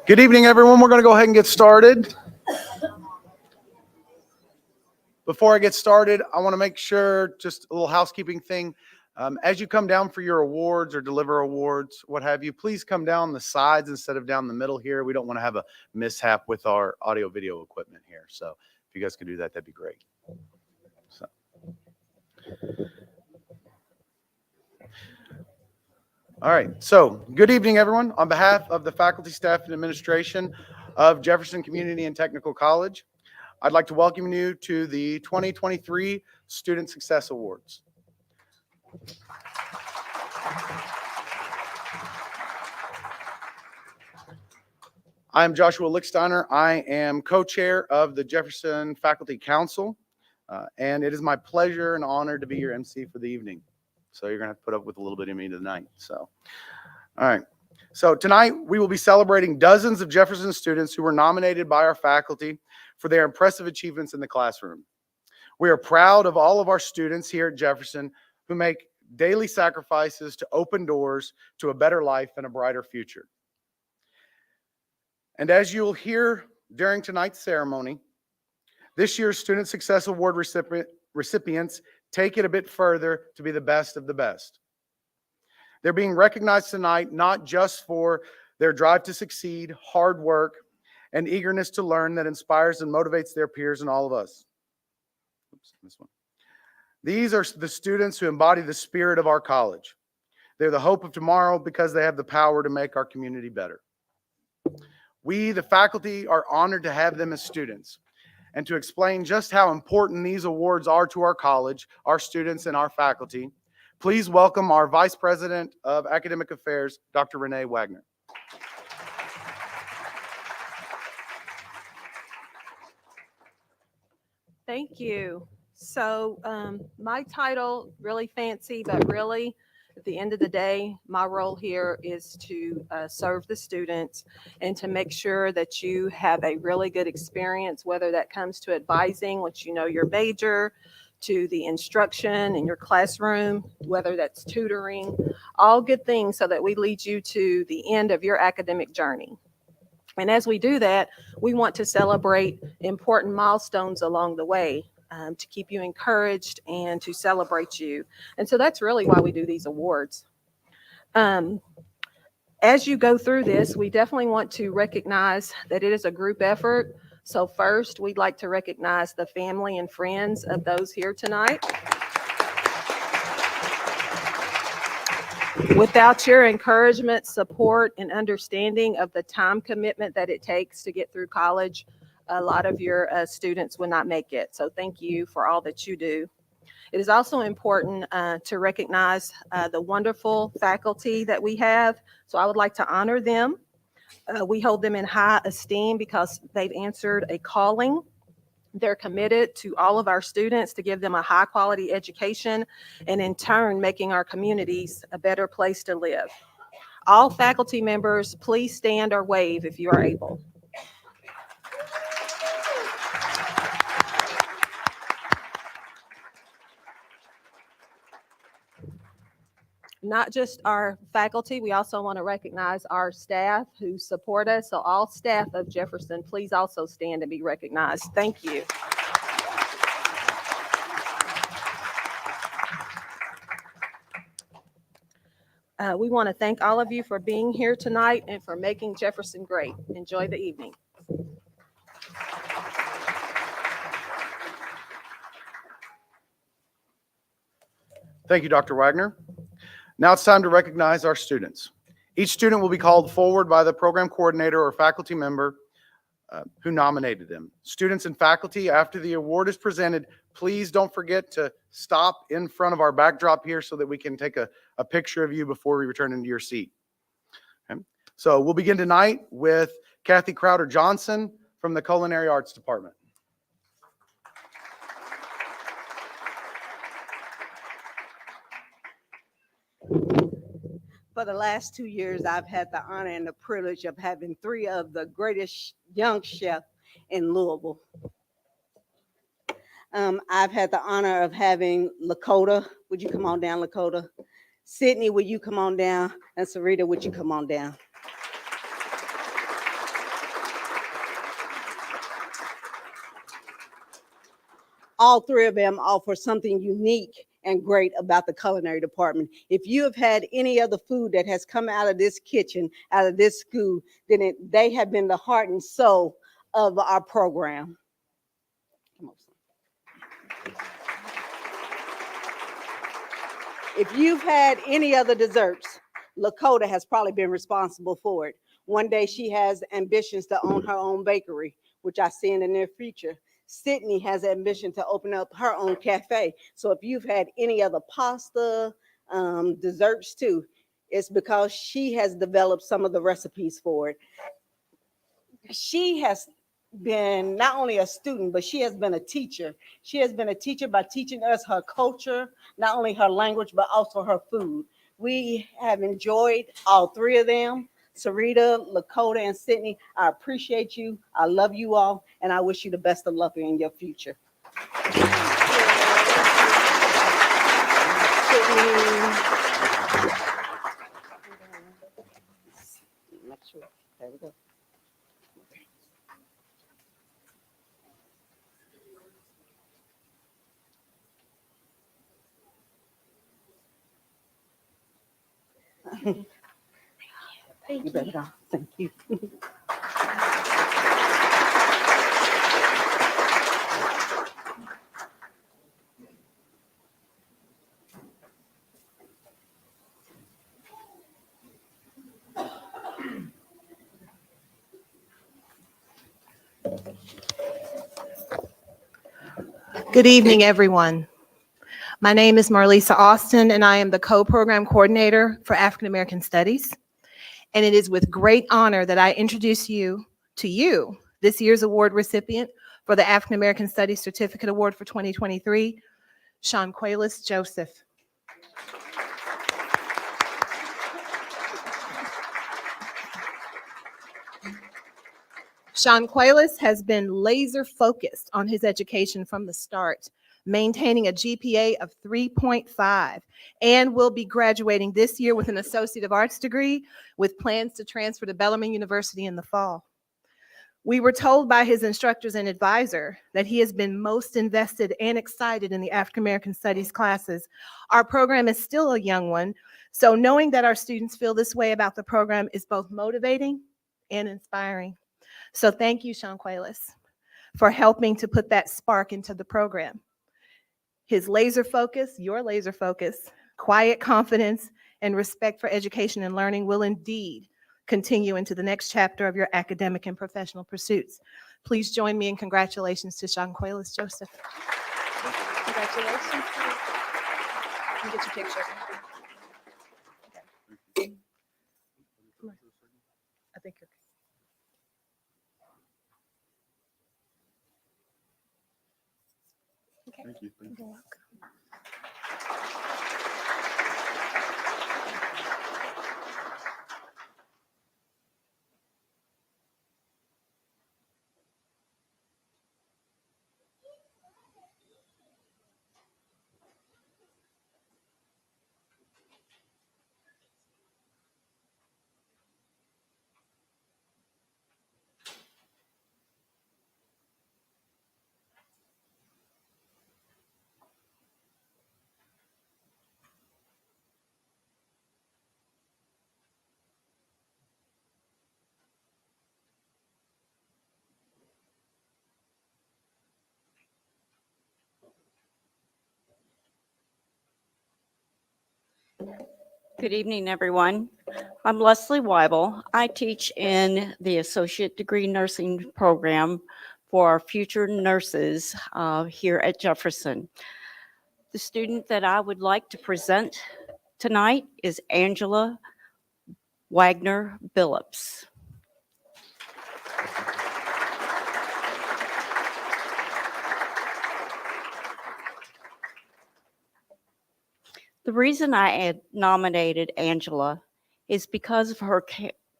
Good evening, everyone. We're going to go ahead and get started. Before I get started, I want to make sure, just a little housekeeping thing. As you come down for your awards or deliver awards, what have you, please come down the sides instead of down the middle here. We don't want to have a mishap with our audio video equipment here. So if you guys could do that, that'd be great. So. All right, so good evening, everyone. On behalf of the faculty, staff, and administration of Jefferson Community and Technical College, I'd like to welcome you to the 2023 Student Success Awards. I'm Joshua Licksteiner. I am co-chair of the Jefferson Faculty Council, and it is my pleasure and honor to be your MC for the evening. So you're going to have to put up with a little bit of me tonight. So, all right. So tonight we will be celebrating dozens of Jefferson students who were nominated by our faculty for their impressive achievements in the classroom. We are proud of all of our students here at Jefferson who make daily sacrifices to open doors to a better life and a brighter future. And as you'll hear during tonight's ceremony, this year's Student Success Award recipients take it a bit further to be the best of the best. They're being recognized tonight not just for their drive to succeed, hard work, and eagerness to learn that inspires and motivates their peers and all of us. Oops, this one. These are the students who embody the spirit of our college. They're the hope of tomorrow because they have the power to make our community better. We, the faculty, are honored to have them as students. And to explain just how important these awards are to our college, our students, and our faculty, please welcome our Vice President of Academic Affairs, Dr. Renee Wagner. Thank you. So my title, really fancy, but really, at the end of the day, my role here is to serve the students and to make sure that you have a really good experience, whether that comes to advising, once you know your major, to the instruction in your classroom, whether that's tutoring, all good things so that we lead you to the end of your academic journey. And as we do that, we want to celebrate important milestones along the way. To keep you encouraged and to celebrate you. And so that's really why we do these awards. As you go through this, we definitely want to recognize that it is a group effort. So first, we'd like to recognize the family and friends of those here tonight. Without your encouragement, support, and understanding of the time commitment that it takes to get through college, a lot of your students will not make it. So thank you for all that you do. It is also important to recognize the wonderful faculty that we have. So I would like to honor them. We hold them in high esteem because they've answered a calling. They're committed to all of our students to give them a high quality education and in turn making our communities a better place to live. All faculty members, please stand or wave if you are able. Not just our faculty, we also want to recognize our staff who support us. So all staff of Jefferson, please also stand and be recognized. Thank you. We want to thank all of you for being here tonight and for making Jefferson great. Enjoy the evening. Thank you, Dr. Wagner. Now it's time to recognize our students. Each student will be called forward by the program coordinator or faculty member who nominated them. Students and faculty, after the award is presented, please don't forget to stop in front of our backdrop here so that we can take a picture of you before we return into your seat. Okay. So we'll begin tonight with Kathy Crowder Johnson from the Culinary Arts Department. For the last 2 years, I've had the honor and the privilege of having 3 of the greatest young chefs in Louisville. I've had the honor of having Lakota. Would you come on down, Lakota? Sydney, would you come on down? And Sarita, would you come on down? All three of them offer something unique and great about the culinary department. If you have had any other food that has come out of this kitchen, out of this school, then they have been the heart and soul of our program. Come on, son. If you've had any other desserts, Lakota has probably been responsible for it. One day she has ambitions to own her own bakery, which I see in the near future. Sydney has ambition to open up her own cafe. So if you've had any other pasta, desserts too, it's because she has developed some of the recipes for it. She has been not only a student, but she has been a teacher. She has been a teacher by teaching us her culture, not only her language, but also her food. We have enjoyed all three of them. Sarita, Lakota, and Sydney, I appreciate you. I love you all, and I wish you the best of luck in your future. Make sure. There we go. You better go. Thank you. Good evening, everyone. My name is Marlisa Austin, and I am the co-program coordinator for African American Studies. And it is with great honor that I introduce you to this year's award recipient for the African American Studies Certificate Award for 2023, Shawnquelis Joseph. Shawnquelis has been laser focused on his education from the start, maintaining a GPA of 3.5, and will be graduating this year with an Associate of Arts degree with plans to transfer to Bellarmine University in the fall. We were told by his instructors and advisor that he has been most invested and excited in the African American Studies classes. Our program is still a young one, so knowing that our students feel this way about the program is both motivating and inspiring. So thank you, Shawnquelis, for helping to put that spark into the program. His laser focus, your laser focus, quiet confidence, and respect for education and learning will indeed continue into the next chapter of your academic and professional pursuits. Please join me in congratulations to Shawnquelis Joseph. Congratulations. Let me get your picture. Okay. Come on. I think you're okay. Thank you. Thank you. You're welcome. Good evening, everyone. I'm Leslie Weibel. I teach in the Associate Degree Nursing program for our future nurses here at Jefferson. The student that I would like to present tonight is Angela Wagner Billups. The reason I had nominated Angela is because of her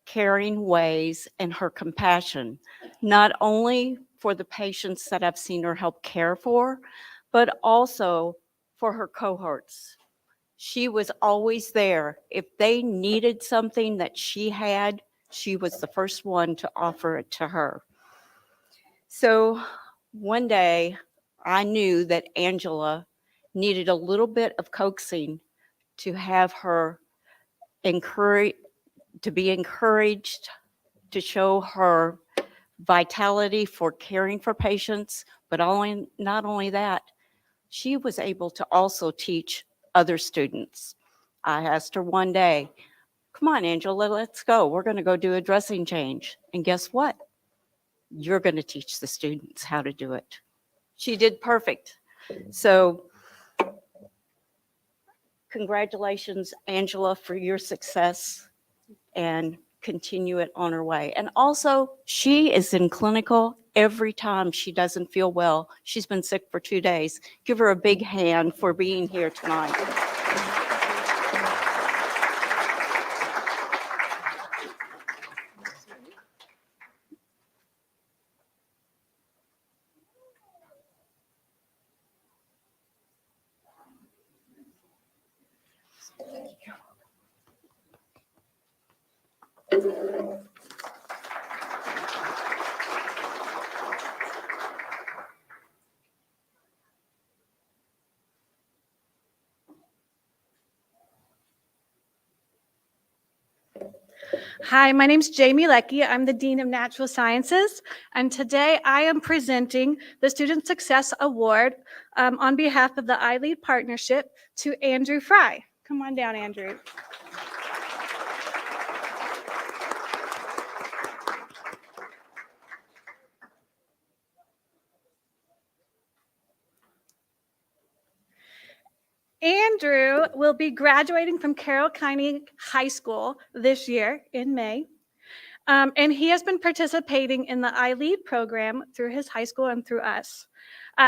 caring ways and her compassion, not only for the patients that I've seen her help care for, but also for her cohorts. She was always there. If they needed something that she had, she was the first one to offer it to her. So one day, I knew that Angela needed a little bit of coaxing to have her to be encouraged, to show her vitality for caring for patients, but not only that, she was able to also teach other students. I asked her one day, come on, Angela, let's go. We're going to go do a dressing change. And guess what? You're going to teach the students how to do it. She did perfect. So congratulations, Angela, for your success, and continue it on her way. And also, she is in clinical every time she doesn't feel well. She's been sick for 2 days. Give her a big hand for being here tonight. Hi, my name's Jamie Leckie. I'm the Dean of Natural Sciences, and today I am presenting the Student Success Award on behalf of the iLead Partnership to Andrew Fry. Come on down, Andrew. Andrew will be graduating from Carroll County High School this year in May. And he has been participating in the iLead program through his high school and through us.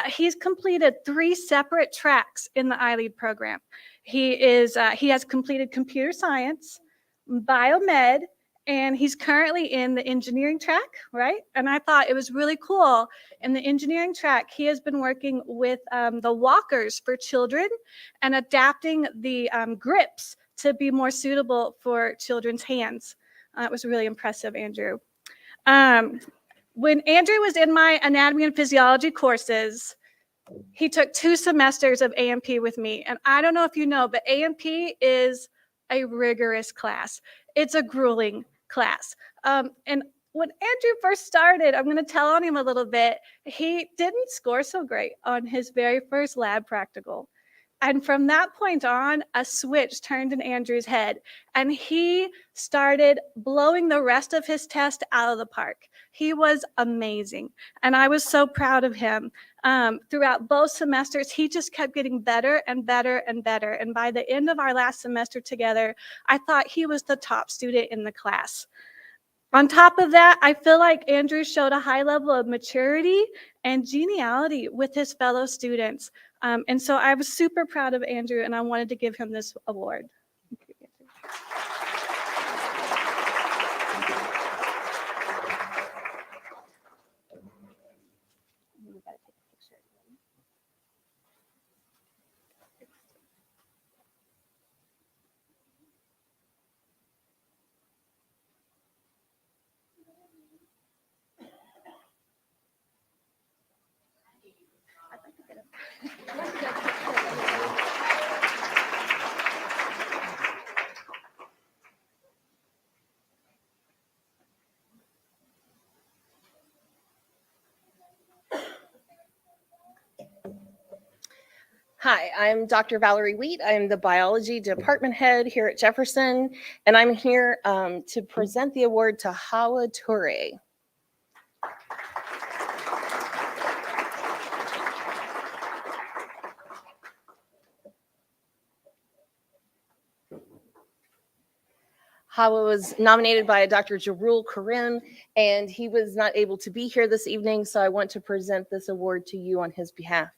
He's completed 3 separate tracks in the iLead program. He has completed computer science, biomed, and he's currently in the engineering track, right? And I thought it was really cool. In the engineering track, he has been working with the walkers for children and adapting the grips to be more suitable for children's hands. It was really impressive, Andrew. When Andrew was in my anatomy and physiology courses, he took 2 semesters of A&P with me. And I don't know if you know, but A&P is a rigorous class. It's a grueling class. And when Andrew first started, I'm going to tell on him a little bit, he didn't score so great on his very first lab practical. And from that point on, a switch turned in Andrew's head, and he started blowing the rest of his test out of the park. He was amazing, and I was so proud of him. Throughout both semesters, he just kept getting better and better and better. And by the end of our last semester together, I thought he was the top student in the class. On top of that, I feel like Andrew showed a high level of maturity and geniality with his fellow students. And so I was super proud of Andrew, and I wanted to give him this award. Hi, I'm Dr. Valerie Wheat. I'm the biology department head here at Jefferson, and I'm here to present the award to Hawa Toure. Hawa was nominated by Dr. Jarul Karim, and he was not able to be here this evening, so I want to present this award to you on his behalf.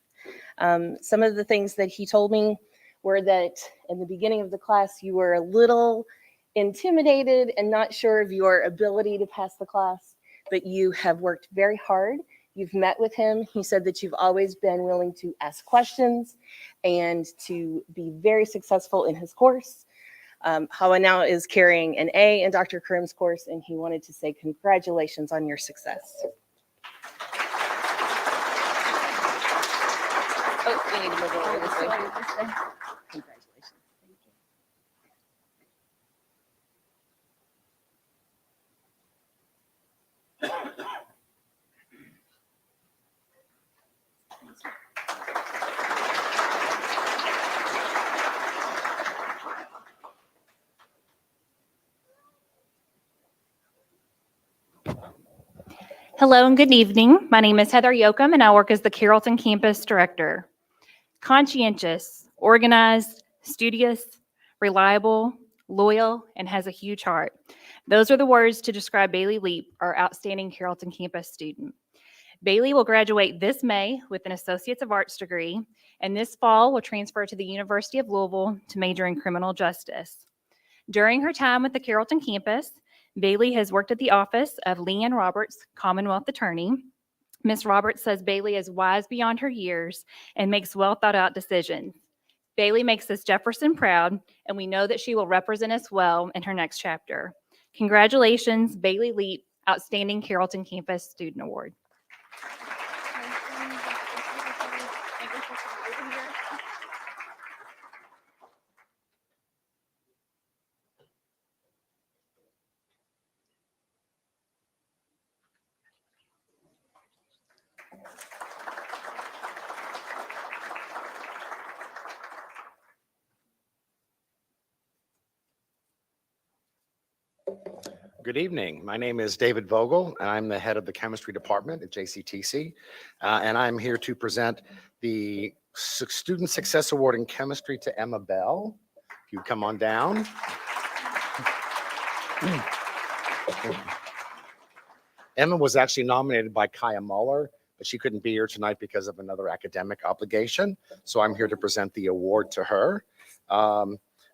Some of the things that he told me were that in the beginning of the class, you were a little intimidated and not sure of your ability to pass the class, but you have worked very hard. You've met with him. He said that you've always been willing to ask questions and to be very successful in his course. Hawa now is carrying an A in Dr. Karim's course, and he wanted to say congratulations on your success. We need to move over this way. Congratulations. Hello and good evening. My name is Heather Yoakum and I work as the Carrollton Campus Director. Conscientious, organized, studious, reliable, loyal, and has a huge heart. Those are the words to describe Bailey Leap, our outstanding Carrollton campus student. Bailey will graduate this May with an Associates of Arts degree, and this fall will transfer to the University of Louisville to major in criminal justice. During her time with the Carrollton campus, Bailey has worked at the office of Leanne Roberts, Commonwealth Attorney. Ms. Roberts says Bailey is wise beyond her years and makes well thought out decisions. Bailey makes us Jefferson proud, and we know that she will represent us well in her next chapter. Congratulations, Bailey Leap, Outstanding Carrollton Campus Student Award. Good evening. My name is David Vogel, and I'm the head of the chemistry department at JCTC. And I'm here to present the Student Success Award in Chemistry to Emma Bell. If you come on down. Emma was actually nominated by Kaya Muller, but she couldn't be here tonight because of another academic obligation. So I'm here to present the award to her.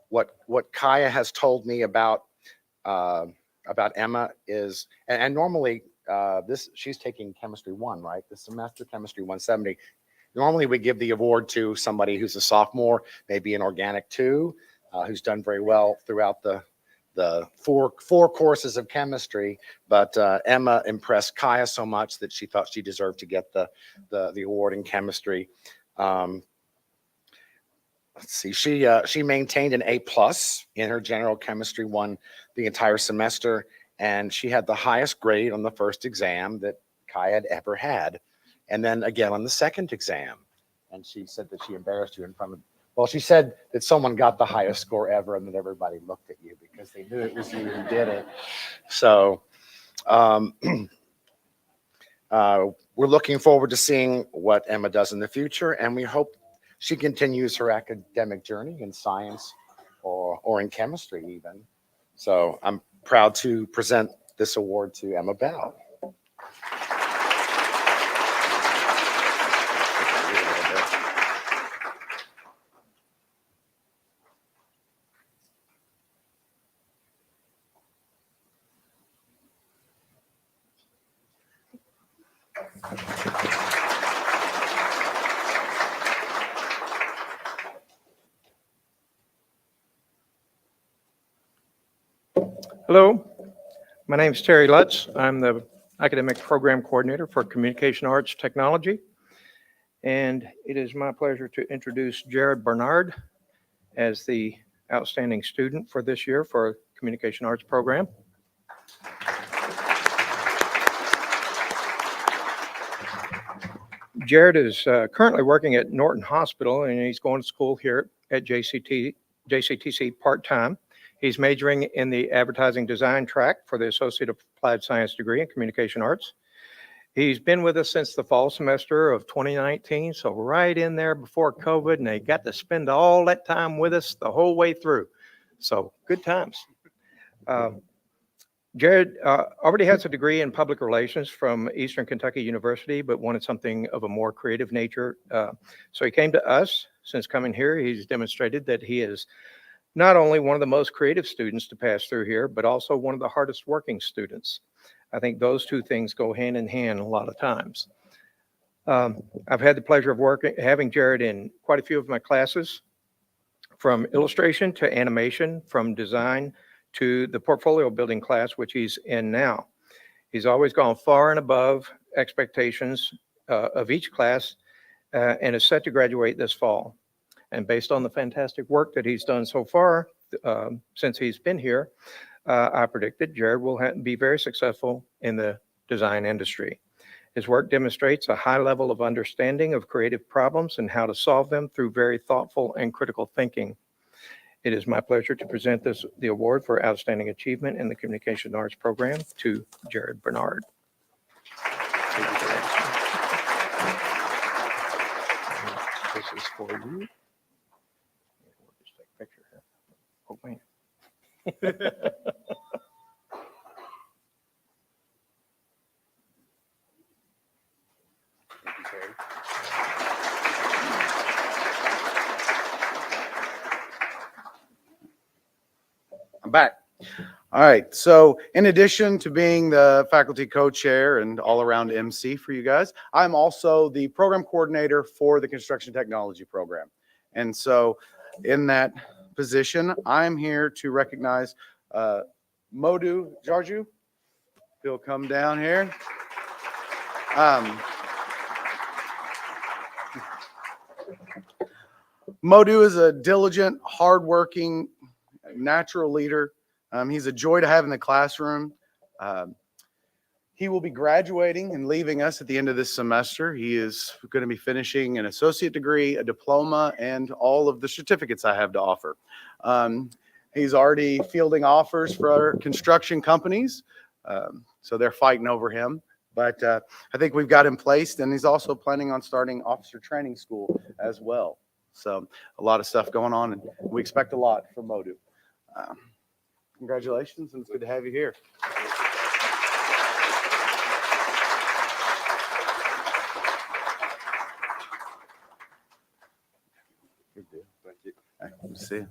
What Kaya has told me about Emma is, and normally she's taking chemistry 1, right? This semester, chemistry 170. Normally we give the award to somebody who's a sophomore, maybe an organic 2, who's done very well throughout the four courses of chemistry. But Emma impressed Kaya so much that she thought she deserved to get the award in chemistry. Let's see, she maintained an A+ in her general chemistry 1 the entire semester, and she had the highest grade on the first exam that Kai had ever had, and then again on the second exam. And she said that she embarrassed you in front of, well, she said that someone got the highest score ever and that everybody looked at you because they knew it was you who did it. So we're looking forward to seeing what Emma does in the future, and we hope she continues her academic journey in science or in chemistry even. So I'm proud to present this award to Emma Bell. Hello, my name is Terry Lutz. I'm the Academic Program Coordinator for Communication Arts Technology. And it is my pleasure to introduce Jared Bernard as the outstanding student for this year for Communication Arts Program. Jared is currently working at Norton Hospital, and he's going to school here at JCTC part-time. He's majoring in the advertising design track for the Associate of Applied Science degree in Communication Arts. He's been with us since the fall semester of 2019, so right in there before COVID, and they got to spend all that time with us the whole way through. So good times. Jared already has a degree in public relations from Eastern Kentucky University, but wanted something of a more creative nature. So he came to us. Since coming here, he's demonstrated that he is not only one of the most creative students to pass through here, but also one of the hardest working students. I think those two things go hand in hand a lot of times. I've had the pleasure of having Jared in quite a few of my classes, from illustration to animation, from design to the portfolio building class, which he's in now. He's always gone far and above expectations of each class, and is set to graduate this fall. And based on the fantastic work that he's done so far since he's been here, I predict that Jared will be very successful in the design industry. His work demonstrates a high level of understanding of creative problems and how to solve them through very thoughtful and critical thinking. It is my pleasure to present the award for Outstanding Achievement in the Communication Arts Program to Jared Bernard. This is for you. We'll just take a picture here. Oh, man. I'm back. All right. So in addition to being the faculty co-chair and all around MC for you guys, I'm also the program coordinator for the construction technology program. And so in that position, I'm here to recognize Modu Jarju. He'll come down here. Modu is a diligent, hardworking, natural leader. He's a joy to have in the classroom. He will be graduating and leaving us at the end of this semester. He is going to be finishing an associate degree, a diploma, and all of the certificates I have to offer. He's already fielding offers for other construction companies, so they're fighting over him. But I think we've got him placed, and he's also planning on starting officer training school as well. So a lot of stuff going on, and we expect a lot from Modu. Congratulations, and it's good to have you here. Good deal. Thank you. All right, good to see you.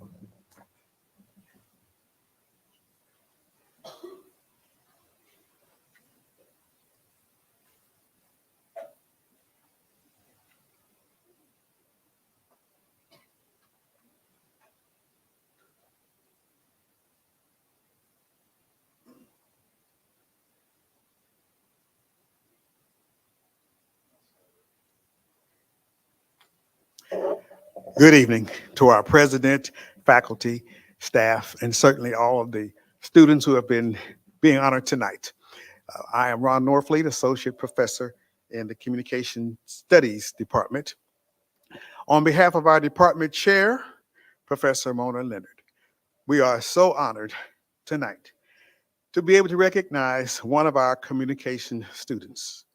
Good evening to our president, faculty, staff, and certainly all of the students who have been being honored tonight. I am Ron Norfleet, Associate Professor in the Communication Studies Department. On behalf of our department chair, Professor Mona Leonard, we are so honored tonight to be able to recognize one of our communication students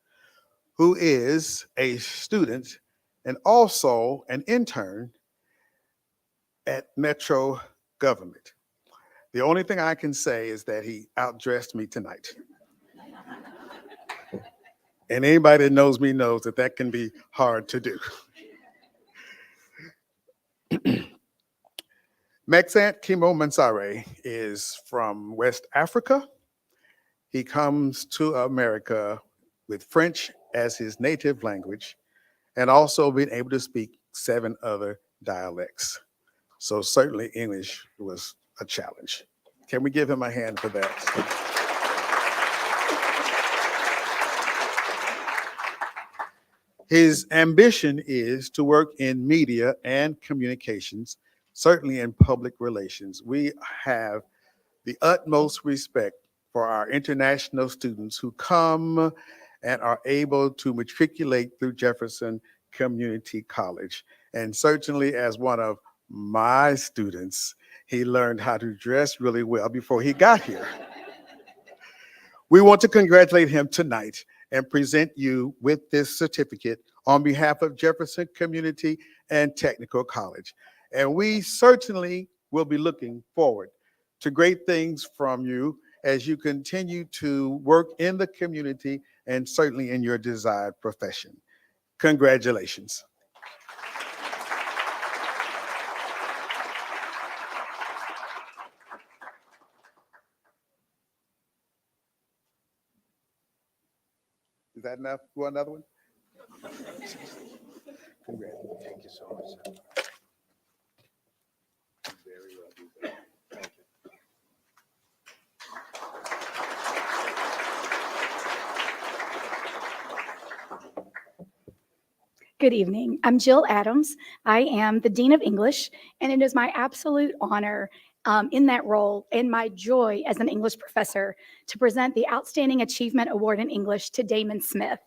who is a student and also an intern at Metro Government. The only thing I can say is that he outdressed me tonight. And anybody that knows me knows that that can be hard to do. Mexant Kimo Mansare is from West Africa. He comes to America with French as his native language and also being able to speak 7 other dialects. So certainly English was a challenge. Can we give him a hand for that? His ambition is to work in media and communications, certainly in public relations. We have the utmost respect for our international students who come and are able to matriculate through Jefferson Community College. And certainly as one of my students, he learned how to dress really well before he got here. We want to congratulate him tonight and present you with this certificate on behalf of Jefferson Community and Technical College. And we certainly will be looking forward to great things from you as you continue to work in the community and certainly in your desired profession. Congratulations. Is that enough? You want another one? Congratulations. Thank you so much, sir. Very well done. Thank you. Good evening. I'm Jill Adams. I am the Dean of English, and it is my absolute honor in that role and my joy as an English professor to present the Outstanding Achievement Award in English to Damon Smith.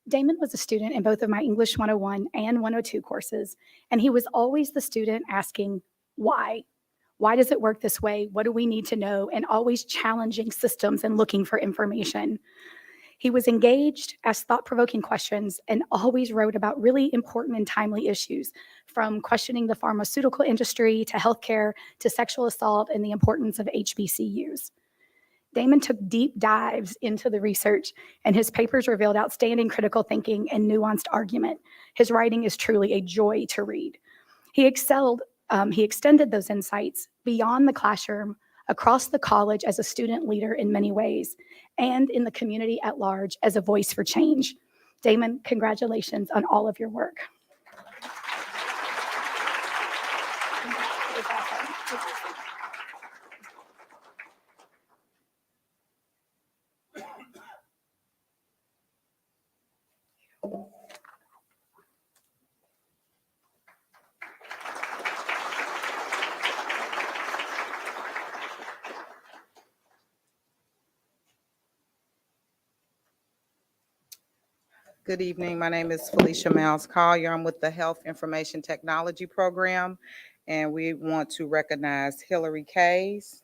Damon was a student in both of my English 101 and 102 courses, and he was always the student asking, why? Why does it work this way? What do we need to know? And always challenging systems and looking for information. He was engaged, asked thought-provoking questions, and always wrote about really important and timely issues, from questioning the pharmaceutical industry to healthcare to sexual assault and the importance of HBCUs. Damon took deep dives into the research, and his papers revealed outstanding critical thinking and nuanced argument. His writing is truly a joy to read. He extended those insights beyond the classroom, across the college as a student leader in many ways, and in the community at large as a voice for change. Damon, congratulations on all of your work. Good evening. My name is Felicia Miles Collier. I'm with the Health Information Technology Program, and we want to recognize Hillary Kays.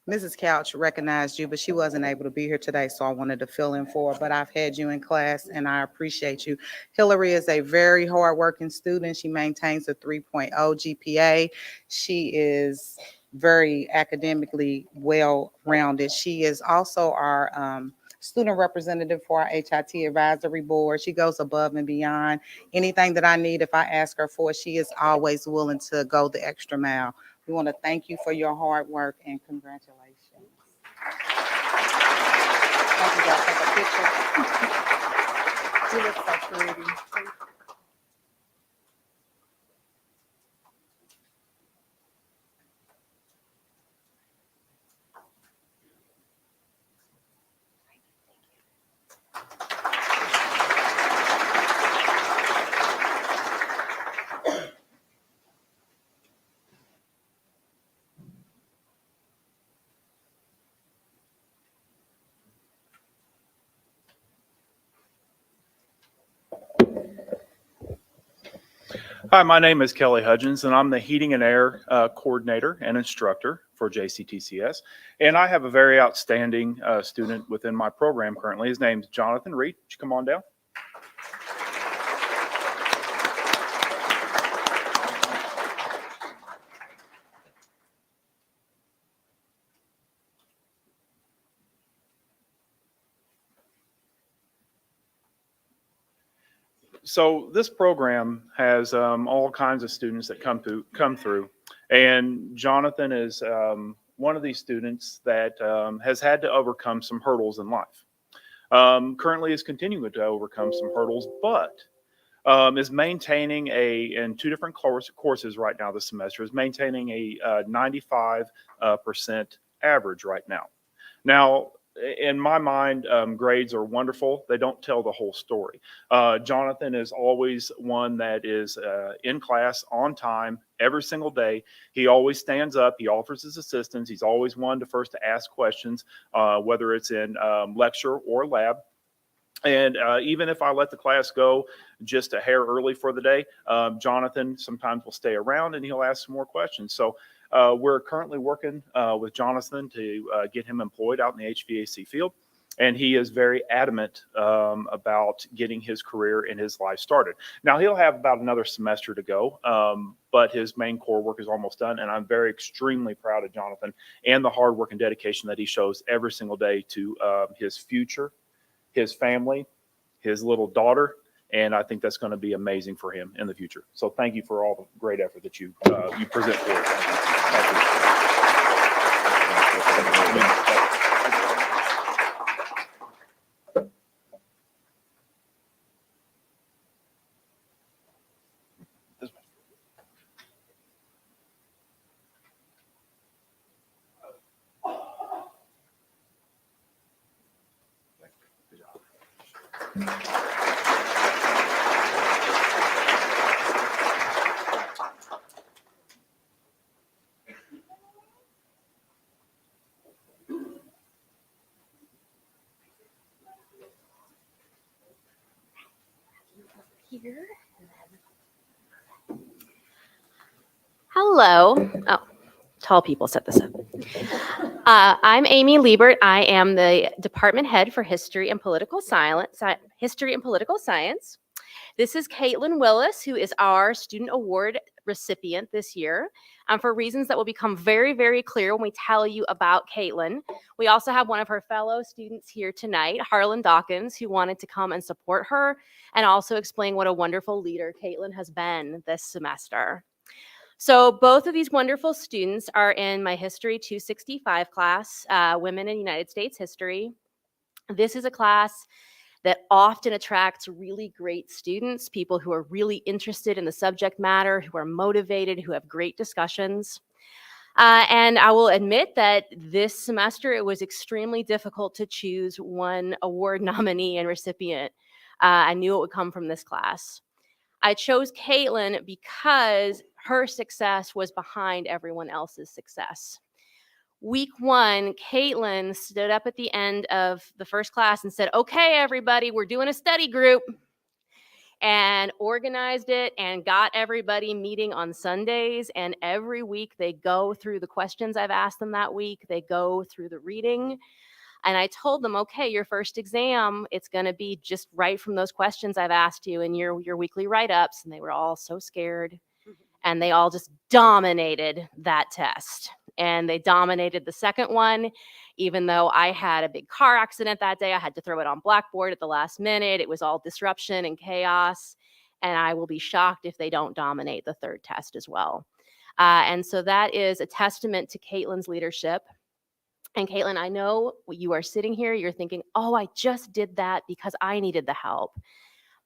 Mrs. Couch recognized you, but she wasn't able to be here today, so I wanted to fill in for her, but I've had you in class and I appreciate you. Hillary is a very hardworking student. She maintains a 3.0 GPA. She is very academically well-rounded. She is also our student representative for our HIT advisory board. She goes above and beyond. Anything that I need, if I ask her for, she is always willing to go the extra mile. We want to thank you for your hard work and congratulations. Thank you, guys. Take a picture. You look so pretty. Hi, my name is Kelly Hudgens, and I'm the Heating and Air Coordinator and Instructor for JCTCS. And I have a very outstanding student within my program currently. His name's Jonathan Reed. Would you come on down? So this program has all kinds of students that come through, and Jonathan is one of these students that has had to overcome some hurdles in life. Currently is continuing to overcome some hurdles, but is maintaining in two different courses right now this semester, is maintaining a 95% average right now. Now, in my mind, grades are wonderful. They don't tell the whole story. Jonathan is always one that is in class on time every single day. He always stands up. He offers his assistance. He's always one to first to ask questions, whether it's in lecture or lab. And even if I let the class go just a hair early for the day, Jonathan sometimes will stay around and he'll ask some more questions. So we're currently working with Jonathan to get him employed out in the HVAC field. And he is very adamant about getting his career and his life started. Now, he'll have about another semester to go, but his main core work is almost done. And I'm very extremely proud of Jonathan and the hard work and dedication that he shows every single day to his future, his family, his little daughter, and I think that's going to be amazing for him in the future. So thank you for all the great effort that you present for us. Thank you. here. Hello. Oh, tall people set this up. I'm Amy Liebert. I am the department head for History and Political Science. This is Caitlin Willis, who is our Student Award recipient this year. For reasons that will become very, very clear when we tell you about Caitlin. We also have one of her fellow students here tonight, Harlan Dawkins, who wanted to come and support her and also explain what a wonderful leader Caitlin has been this semester. So both of these wonderful students are in my History 265 class, Women in United States History. This is a class that often attracts really great students, people who are really interested in the subject matter, who are motivated, who have great discussions. And I will admit that this semester it was extremely difficult to choose one award nominee and recipient. I knew it would come from this class. I chose Caitlin because her success was behind everyone else's success. Week one, Caitlin stood up at the end of the first class and said, "Okay, everybody, we're doing a study group," and organized it and got everybody meeting on Sundays. And every week they go through the questions I've asked them that week. They go through the reading. And I told them, okay, your first exam, it's going to be just right from those questions I've asked you in your weekly write-ups. And they were all so scared. And they all just dominated that test. And they dominated the second one, even though I had a big car accident that day. I had to throw it on Blackboard at the last minute. It was all disruption and chaos. And I will be shocked if they don't dominate the third test as well. And so that is a testament to Caitlin's leadership. And Caitlin, I know you are sitting here, you're thinking, oh, I just did that because I needed the help.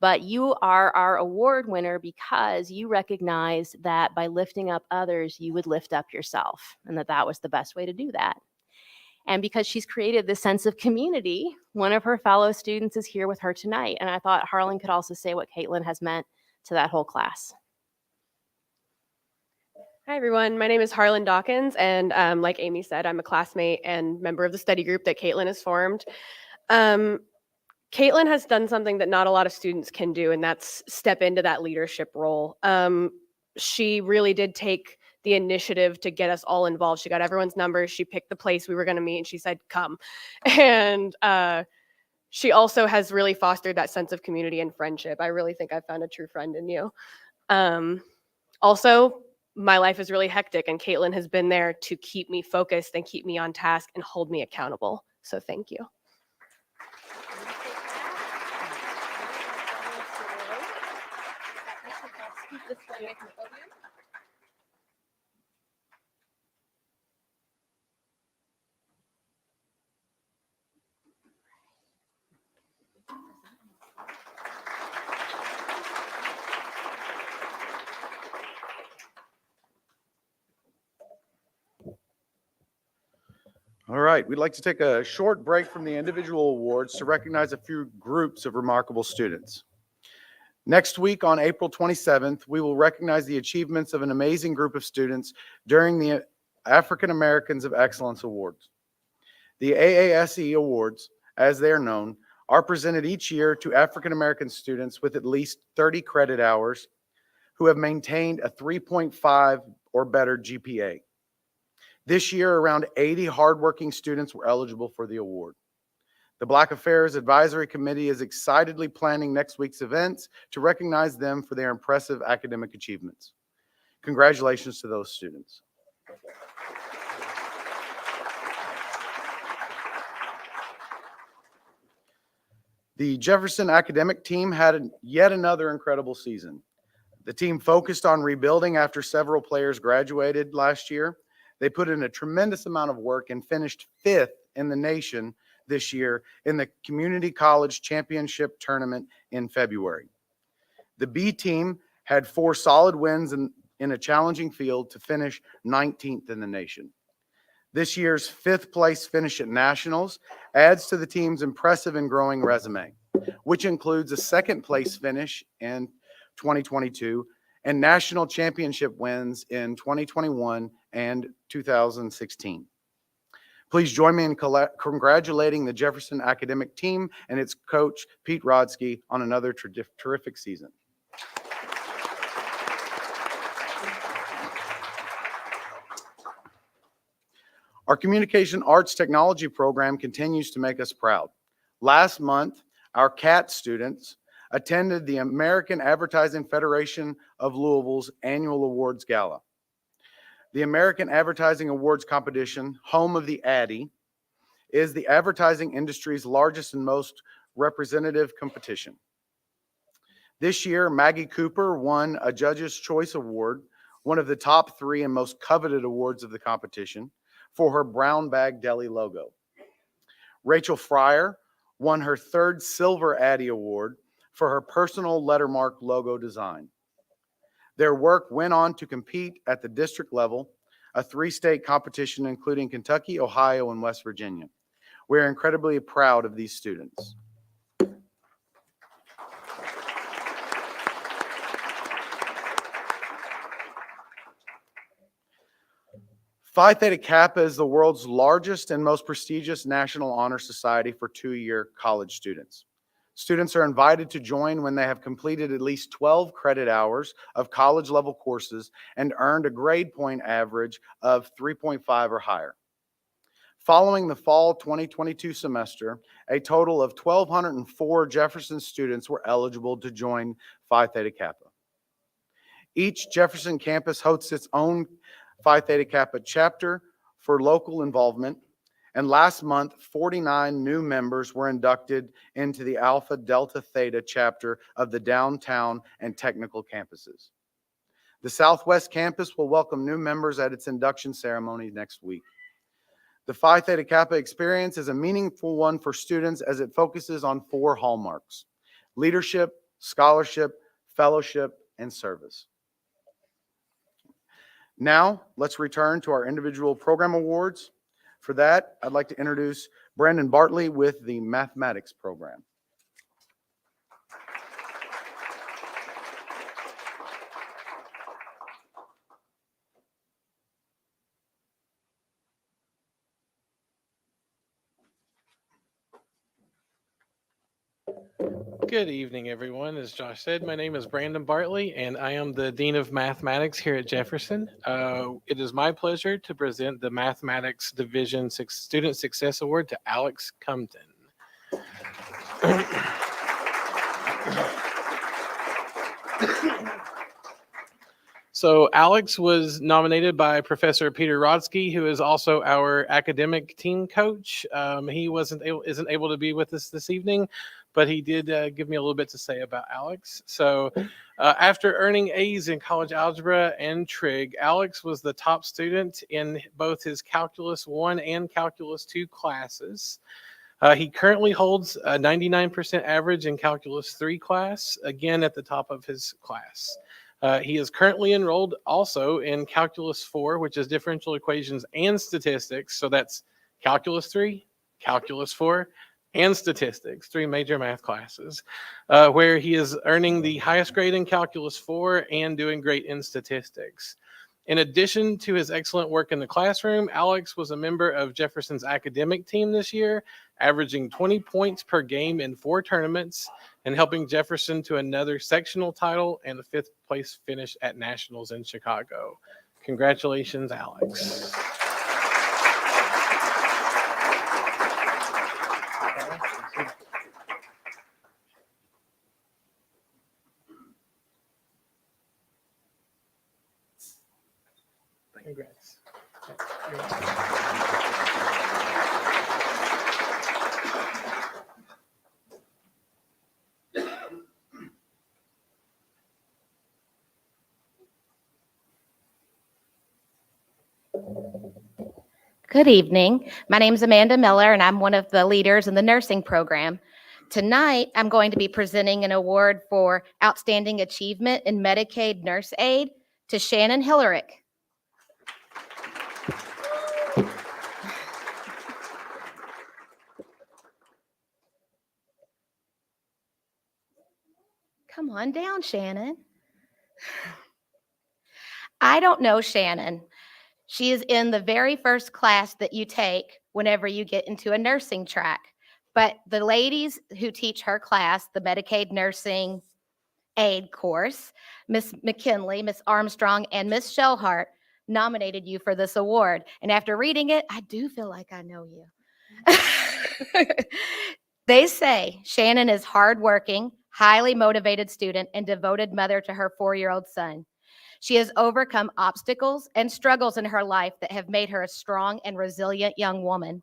But you are our award winner because you recognize that by lifting up others, you would lift up yourself, and that was the best way to do that. And because she's created this sense of community, one of her fellow students is here with her tonight. And I thought Harlan could also say what Caitlin has meant to that whole class. Hi, everyone. My name is Harlan Dawkins, and like Amy said, I'm a classmate and member of the study group that Caitlin has formed. Caitlin has done something that not a lot of students can do, and that's step into that leadership role. She really did take the initiative to get us all involved. She got everyone's numbers. She picked the place we were going to meet, and she said, come. And she also has really fostered that sense of community and friendship. I really think I found a true friend in you. Also, my life is really hectic, and Caitlin has been there to keep me focused and keep me on task and hold me accountable. So thank you. All right, we'd like to take a short break from the individual awards to recognize a few groups of remarkable students. Next week on April 27th, we will recognize the achievements of an amazing group of students during the African Americans of Excellence Awards. The AASE Awards, as they are known, are presented each year to African American students with at least 30 credit hours who have maintained a 3.5 or better GPA. This year, around 80 hardworking students were eligible for the award. The Black Affairs Advisory Committee is excitedly planning next week's events to recognize them for their impressive academic achievements. Congratulations to those students. The Jefferson academic team had yet another incredible season. The team focused on rebuilding after several players graduated last year. They put in a tremendous amount of work and finished 5th in the nation this year in the Community College Championship Tournament in February. The B team had 4 solid wins in a challenging field to finish 19th in the nation. This year's 5th place finish at Nationals adds to the team's impressive and growing resume, which includes a 2nd place finish in 2022 and national championship wins in 2021 and 2016. Please join me in congratulating the Jefferson academic team and its coach, Pete Rodsky, on another terrific season. Our Communication Arts Technology program continues to make us proud. Last month, our CAT students attended the American Advertising Federation of Louisville's annual awards gala. The American Advertising Awards competition, home of the Addy, is the advertising industry's largest and most representative competition. This year, Maggie Cooper won a Judge's Choice Award, one of the top 3 and most coveted awards of the competition, for her brown bag deli logo. Rachel Fryer won her 3rd Silver Addy Award for her personal lettermark logo design. Their work went on to compete at the district level, a 3-state competition including Kentucky, Ohio, and West Virginia. We're incredibly proud of these students. Phi Theta Kappa is the world's largest and most prestigious national honor society for 2-year college students. Students are invited to join when they have completed at least 12 credit hours of college level courses and earned a grade point average of 3.5 or higher. Following the fall 2022 semester, a total of 1,204 Jefferson students were eligible to join Phi Theta Kappa. Each Jefferson campus hosts its own Phi Theta Kappa chapter for local involvement, and last month, 49 new members were inducted into the Alpha Delta Theta chapter of the downtown and technical campuses. The Southwest campus will welcome new members at its induction ceremony next week. The Phi Theta Kappa experience is a meaningful one for students as it focuses on 4 hallmarks: leadership, scholarship, fellowship, and service. Now, let's return to our individual program awards. For that, I'd like to introduce Brandon Bartley with the mathematics program. Good evening, everyone. As Josh said, my name is Brandon Bartley, and I am the Dean of Mathematics here at Jefferson. It is my pleasure to present the Mathematics Division Student Success Award to Alex Compton. So Alex was nominated by Professor Peter Rodsky, who is also our academic team coach. He isn't able to be with us this evening, but he did give me a little bit to say about Alex. So after earning A's in college algebra and trig, Alex was the top student in both his Calculus 1 and Calculus 2 classes. He currently holds a 99% average in Calculus 3 class, again at the top of his class. He is currently enrolled also in Calculus 4, which is differential equations and statistics. So that's Calculus 3, Calculus 4, and statistics, 3 major math classes, where he is earning the highest grade in Calculus 4 and doing great in statistics. In addition to his excellent work in the classroom, Alex was a member of Jefferson's academic team this year, averaging 20 points per game in 4 tournaments and helping Jefferson to another sectional title and the 5th place finish at Nationals in Chicago. Congratulations, Alex. Congrats. Good evening. My name is Amanda Miller, and I'm one of the leaders in the nursing program. Tonight, I'm going to be presenting an award for Outstanding Achievement in Medicaid Nurse Aid to Shannon Hillerick. Come on down, Shannon. I don't know Shannon. She is in the very first class that you take whenever you get into a nursing track. But the ladies who teach her class, the Medicaid Nursing Aid course, Miss McKinley, Miss Armstrong, and Miss Shellhart, nominated you for this award. And after reading it, I do feel like I know you. They say Shannon is hardworking, highly motivated student and devoted mother to her 4-year-old son. She has overcome obstacles and struggles in her life that have made her a strong and resilient young woman.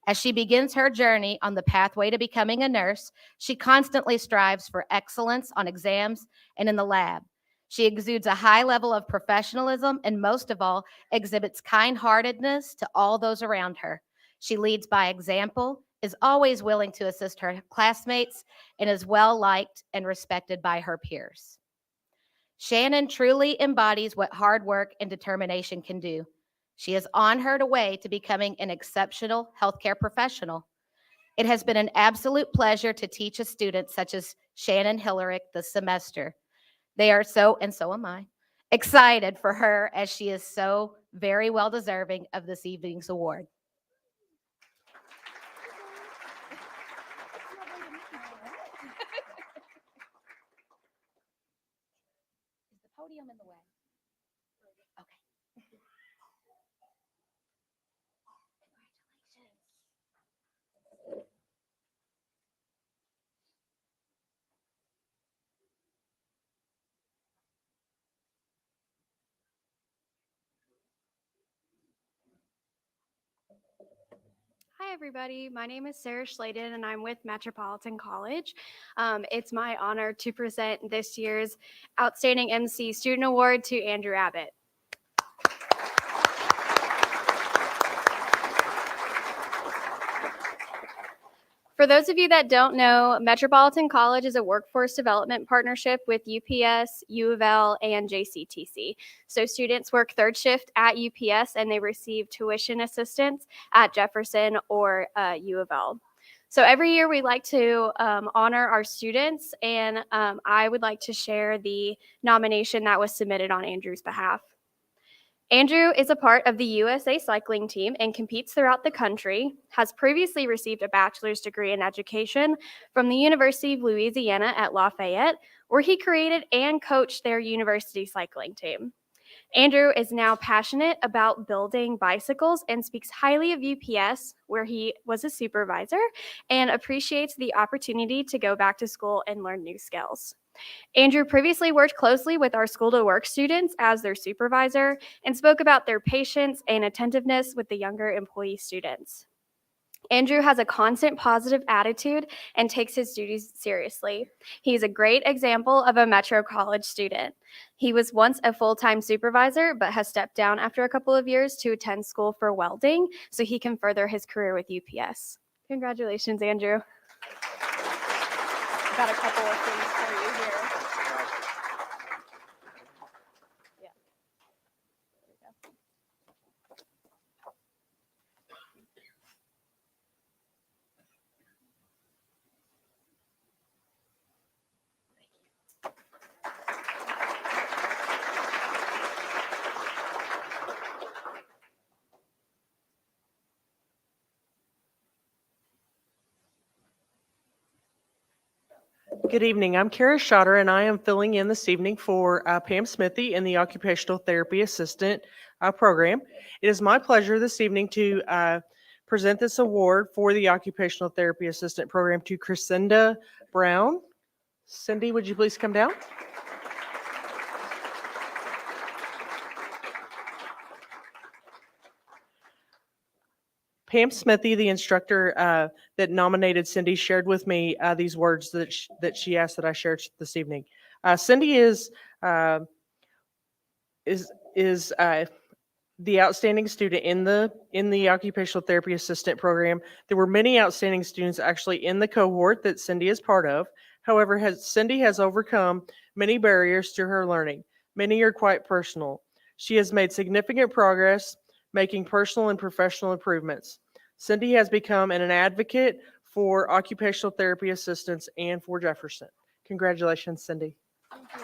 As she begins her journey on the pathway to becoming a nurse, she constantly strives for excellence on exams and in the lab. She exudes a high level of professionalism and, most of all, exhibits kind-heartedness to all those around her. She leads by example, is always willing to assist her classmates, and is well-liked and respected by her peers. Shannon truly embodies what hard work and determination can do. She is on her way to becoming an exceptional healthcare professional. It has been an absolute pleasure to teach a student such as Shannon Hillerick this semester. They are so, and so am I, excited for her as she is so very well deserving of this evening's award. Is the podium in the way? Okay. Hi, everybody. My name is Sarah Schladen, and I'm with Metropolitan College. It's my honor to present this year's Outstanding MC Student Award to Andrew Abbott. For those of you that don't know, Metropolitan College is a workforce development partnership with UPS, U of L, and JCTC. So students work third shift at UPS and they receive tuition assistance at Jefferson or U of L. So every year we like to honor our students, and I would like to share the nomination that was submitted on Andrew's behalf. Andrew is a part of the USA cycling team and competes throughout the country, has previously received a bachelor's degree in education from the University of Louisiana at Lafayette, where he created and coached their university cycling team. Andrew is now passionate about building bicycles and speaks highly of UPS, where he was a supervisor, and appreciates the opportunity to go back to school and learn new skills. Andrew previously worked closely with our School to Work students as their supervisor and spoke about their patience and attentiveness with the younger employee students. Andrew has a constant positive attitude and takes his duties seriously. He's a great example of a Metro College student. He was once a full-time supervisor, but has stepped down after a couple of years to attend school for welding so he can further his career with UPS. Congratulations, Andrew. Got a couple of things for you here. Yeah. There we go. Good evening. I'm Kara Schotter, and I am filling in this evening for Pam Smithy in the Occupational Therapy Assistant program. It is my pleasure this evening to present this award for the Occupational Therapy Assistant program to Crescenda Brown. Cindy, would you please come down? Pam Smithy, the instructor that nominated Cindy, shared with me these words that she asked that I share this evening. Cindy is the outstanding student in the occupational therapy assistant program. There were many outstanding students actually in the cohort that Cindy is part of. However, Cindy has overcome many barriers to her learning. Many are quite personal. She has made significant progress, making personal and professional improvements. Cindy has become an advocate for occupational therapy assistants and for Jefferson. Congratulations, Cindy. Thank you.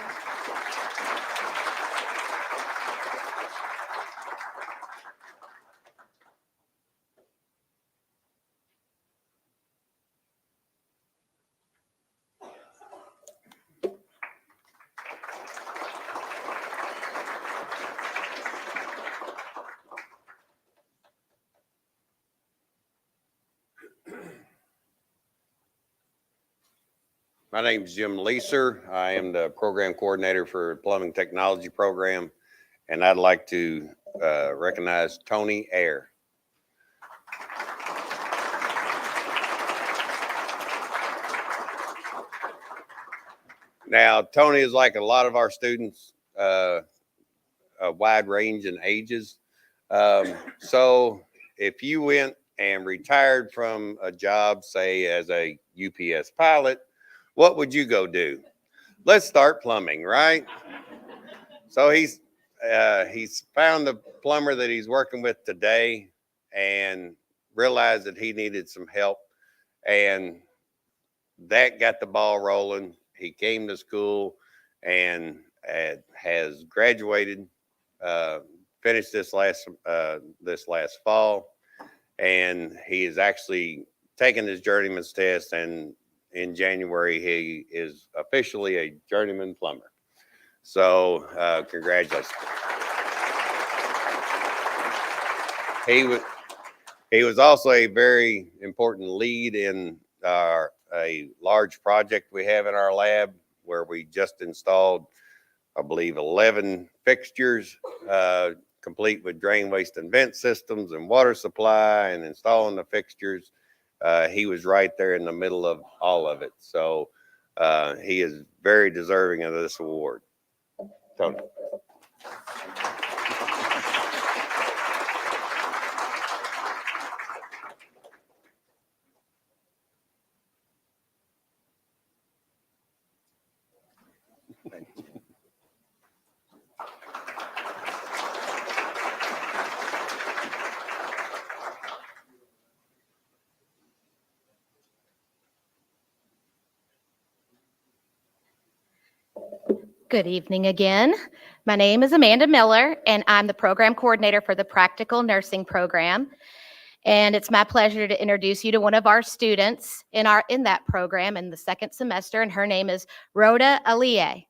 My name's Jim Leeser. I am the program coordinator for Plumbing Technology Program, and I'd like to recognize Tony Ayer. Now, Tony is like a lot of our students, a wide range in ages. So if you went and retired from a job, say as a UPS pilot, what would you go do? Let's start plumbing, right? So he's found the plumber that he's working with today and realized that he needed some help, and that got the ball rolling. He came to school and has graduated, finished this last fall, and he is actually taken his journeyman's test, and in January he is officially a journeyman plumber. So congratulations. He was also a very important lead in a large project we have in our lab where we just installed, I believe, 11 fixtures, complete with drain, waste, and vent systems and water supply, and installing the fixtures. He was right there in the middle of all of it. So he is very deserving of this award. Tony. Good evening again. My name is Amanda Miller, and I'm the program coordinator for the Practical Nursing Program. And it's my pleasure to introduce you to one of our students in that program in the second semester, and her name is Rhoda Aliye.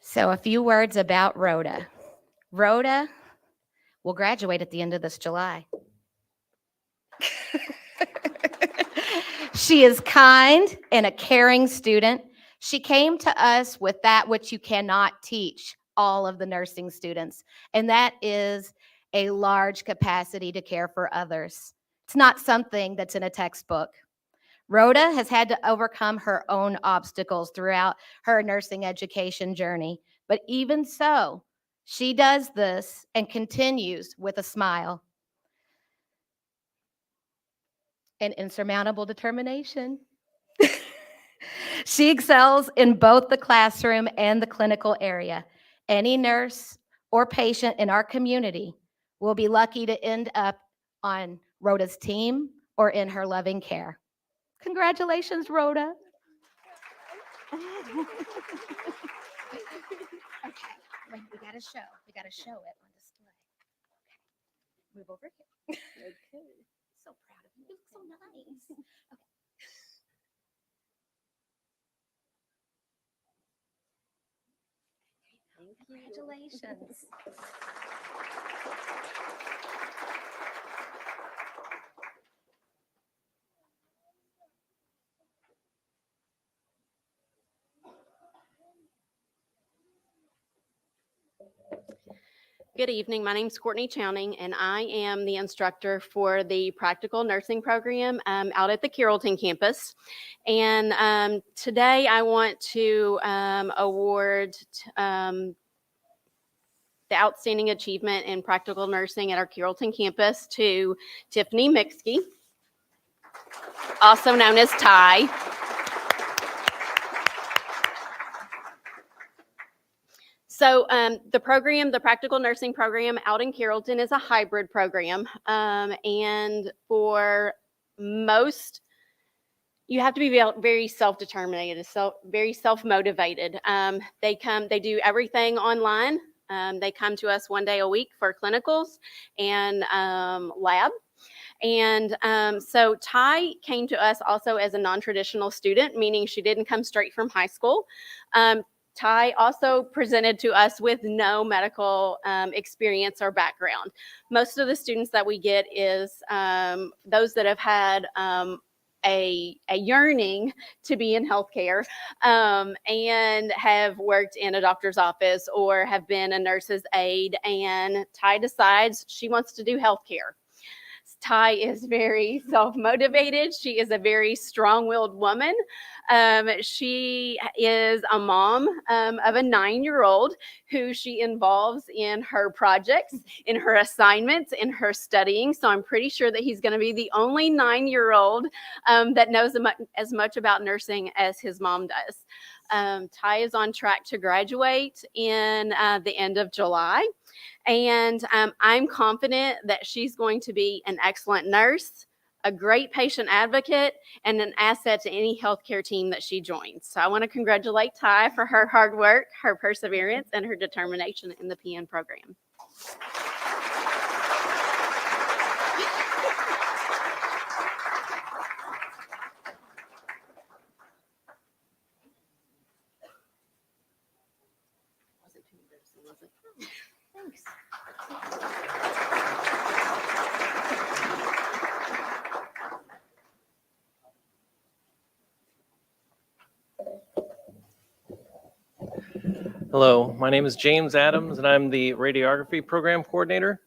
So a few words about Rhoda. Rhoda will graduate at the end of this July. She is kind and a caring student. She came to us with that which you cannot teach all of the nursing students, and that is a large capacity to care for others. It's not something that's in a textbook. Rhoda has had to overcome her own obstacles throughout her nursing education journey, but even so, she does this and continues with a smile and insurmountable determination. She excels in both the classroom and the clinical area. Any nurse or patient in our community will be lucky to end up on Rhoda's team or in her loving care. Congratulations, Rhoda. Okay, wait, we gotta show it on display. Okay, move over here. Okay, so proud of you. You look so nice. Okay. Congratulations. Good evening. My name is Courtney Chowning, and I am the instructor for the Practical Nursing Program out at the Carrollton campus. And today I want to award the Outstanding Achievement in Practical Nursing at our Carrollton campus to Tiffany Mixkey, also known as Ty. So the program, the Practical Nursing Program out in Carrollton is a hybrid program. And for most, you have to be very self-determined, very self-motivated. They do everything online. They come to us one day a week for clinicals and lab. And so Ty came to us also as a non-traditional student, meaning she didn't come straight from high school. Ty also presented to us with no medical experience or background. Most of the students that we get is those that have had a yearning to be in healthcare and have worked in a doctor's office or have been a nurse's aide, and Ty decides she wants to do healthcare. Ty is very self-motivated. She is a very strong-willed woman. She is a mom of a 9-year-old who she involves in her projects, in her assignments, in her studying. So I'm pretty sure that he's going to be the only 9-year-old that knows as much about nursing as his mom does. Ty is on track to graduate in the end of July. And I'm confident that she's going to be an excellent nurse, a great patient advocate, and an asset to any healthcare team that she joins. So I want to congratulate Ty for her hard work, her perseverance, and her determination in the PN program. Thanks. Hello, my name is James Adams, and I'm the radiography program coordinator.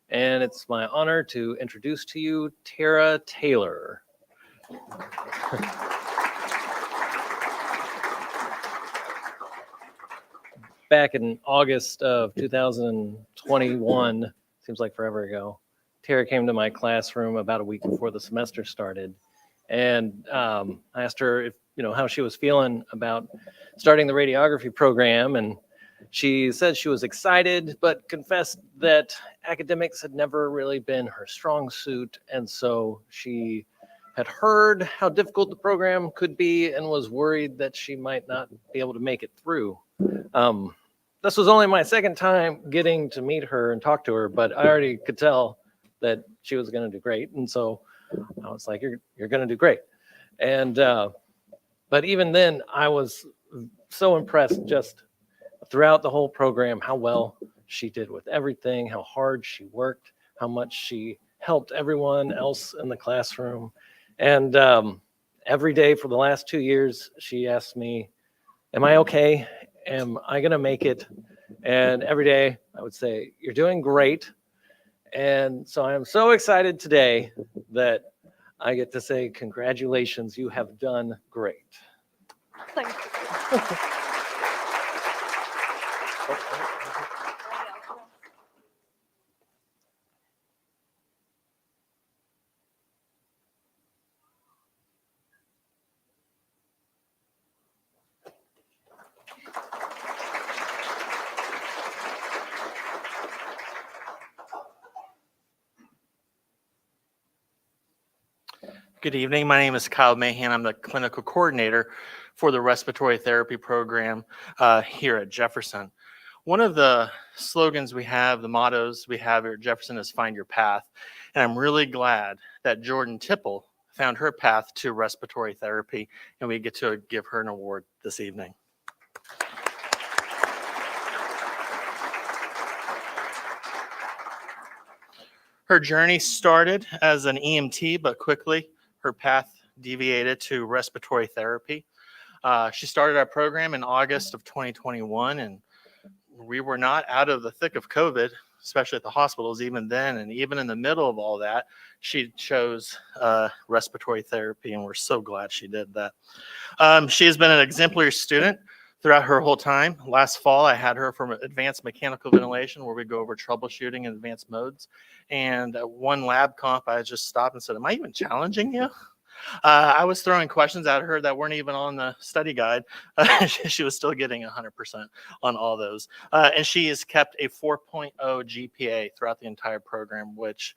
And it's my honor to introduce to you Tara Taylor. Back in August of 2021, seems like forever ago, Tara came to my classroom about a week before the semester started. And I asked her if, how she was feeling about starting the radiography program. And she said she was excited, but confessed that academics had never really been her strong suit. And so she had heard how difficult the program could be and was worried that she might not be able to make it through. This was only my second time getting to meet her and talk to her, but I already could tell that she was going to do great. And so I was like, you're going to do great. And, but even then I was so impressed just throughout the whole program, how well she did with everything, how hard she worked, how much she helped everyone else in the classroom. And every day for the last 2 years, she asked me, am I okay? Am I going to make it? And every day I would say, you're doing great. And so I am so excited today that I get to say, congratulations, you have done great. Thank you. Good evening. My name is Kyle Mahan. I'm the clinical coordinator for the respiratory therapy program here at Jefferson. One of the slogans we have, the mottos we have here at Jefferson is find your path. And I'm really glad that Jordan Tipple found her path to respiratory therapy, and we get to give her an award this evening. Her journey started as an EMT, but quickly her path deviated to respiratory therapy. She started our program in August of 2021, and we were not out of the thick of COVID, especially at the hospitals even then. And even in the middle of all that, she chose respiratory therapy, and we're so glad she did that. She has been an exemplary student throughout her whole time. Last fall, I had her from advanced mechanical ventilation, where we go over troubleshooting in advanced modes. And one lab comp, I just stopped and said, am I even challenging you? I was throwing questions at her that weren't even on the study guide. She was still getting 100% on all those. And she has kept a 4.0 GPA throughout the entire program, which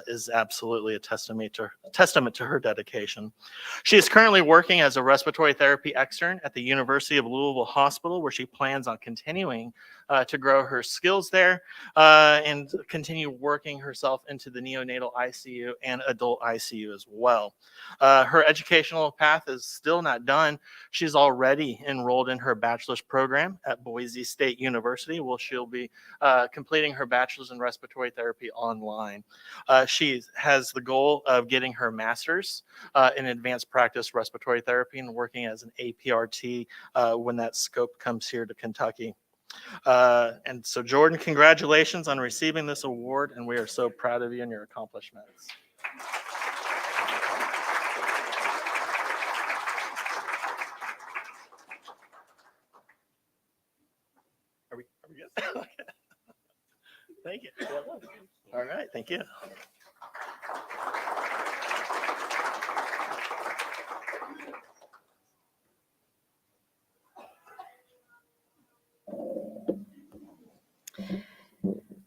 is absolutely a testament to her dedication. She is currently working as a respiratory therapy extern at the University of Louisville Hospital, where she plans on continuing to grow her skills there and continue working herself into the neonatal ICU and adult ICU as well. Her educational path is still not done. She's already enrolled in her bachelor's program at Boise State University, where she'll be completing her bachelor's in respiratory therapy online. She has the goal of getting her master's in advanced practice respiratory therapy and working as an APRT when that scope comes here to Kentucky. And so, Jordan, congratulations on receiving this award, and we are so proud of you and your accomplishments. Are we good? Okay. Thank you. All right, thank you.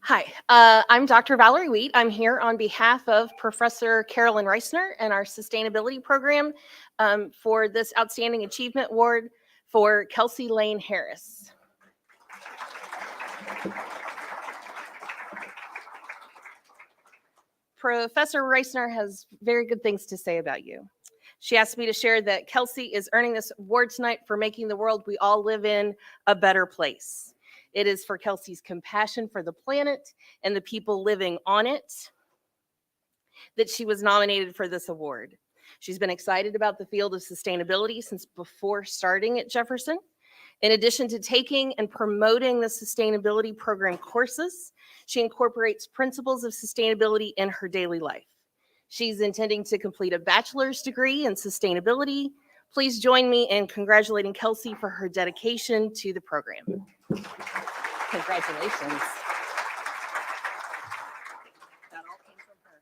Hi, I'm Dr. Valerie Wheat. I'm here on behalf of Professor Carolyn Reisner and our sustainability program for this Outstanding Achievement Award for Kelsey Lane Harris. Professor Reisner has very good things to say about you. She asked me to share that Kelsey is earning this award tonight for making the world we all live in a better place. It is for Kelsey's compassion for the planet and the people living on it that she was nominated for this award. She's been excited about the field of sustainability since before starting at Jefferson. In addition to taking and promoting the sustainability program courses, she incorporates principles of sustainability in her daily life. She's intending to complete a bachelor's degree in sustainability. Please join me in congratulating Kelsey for her dedication to the program. Congratulations. That all came from her.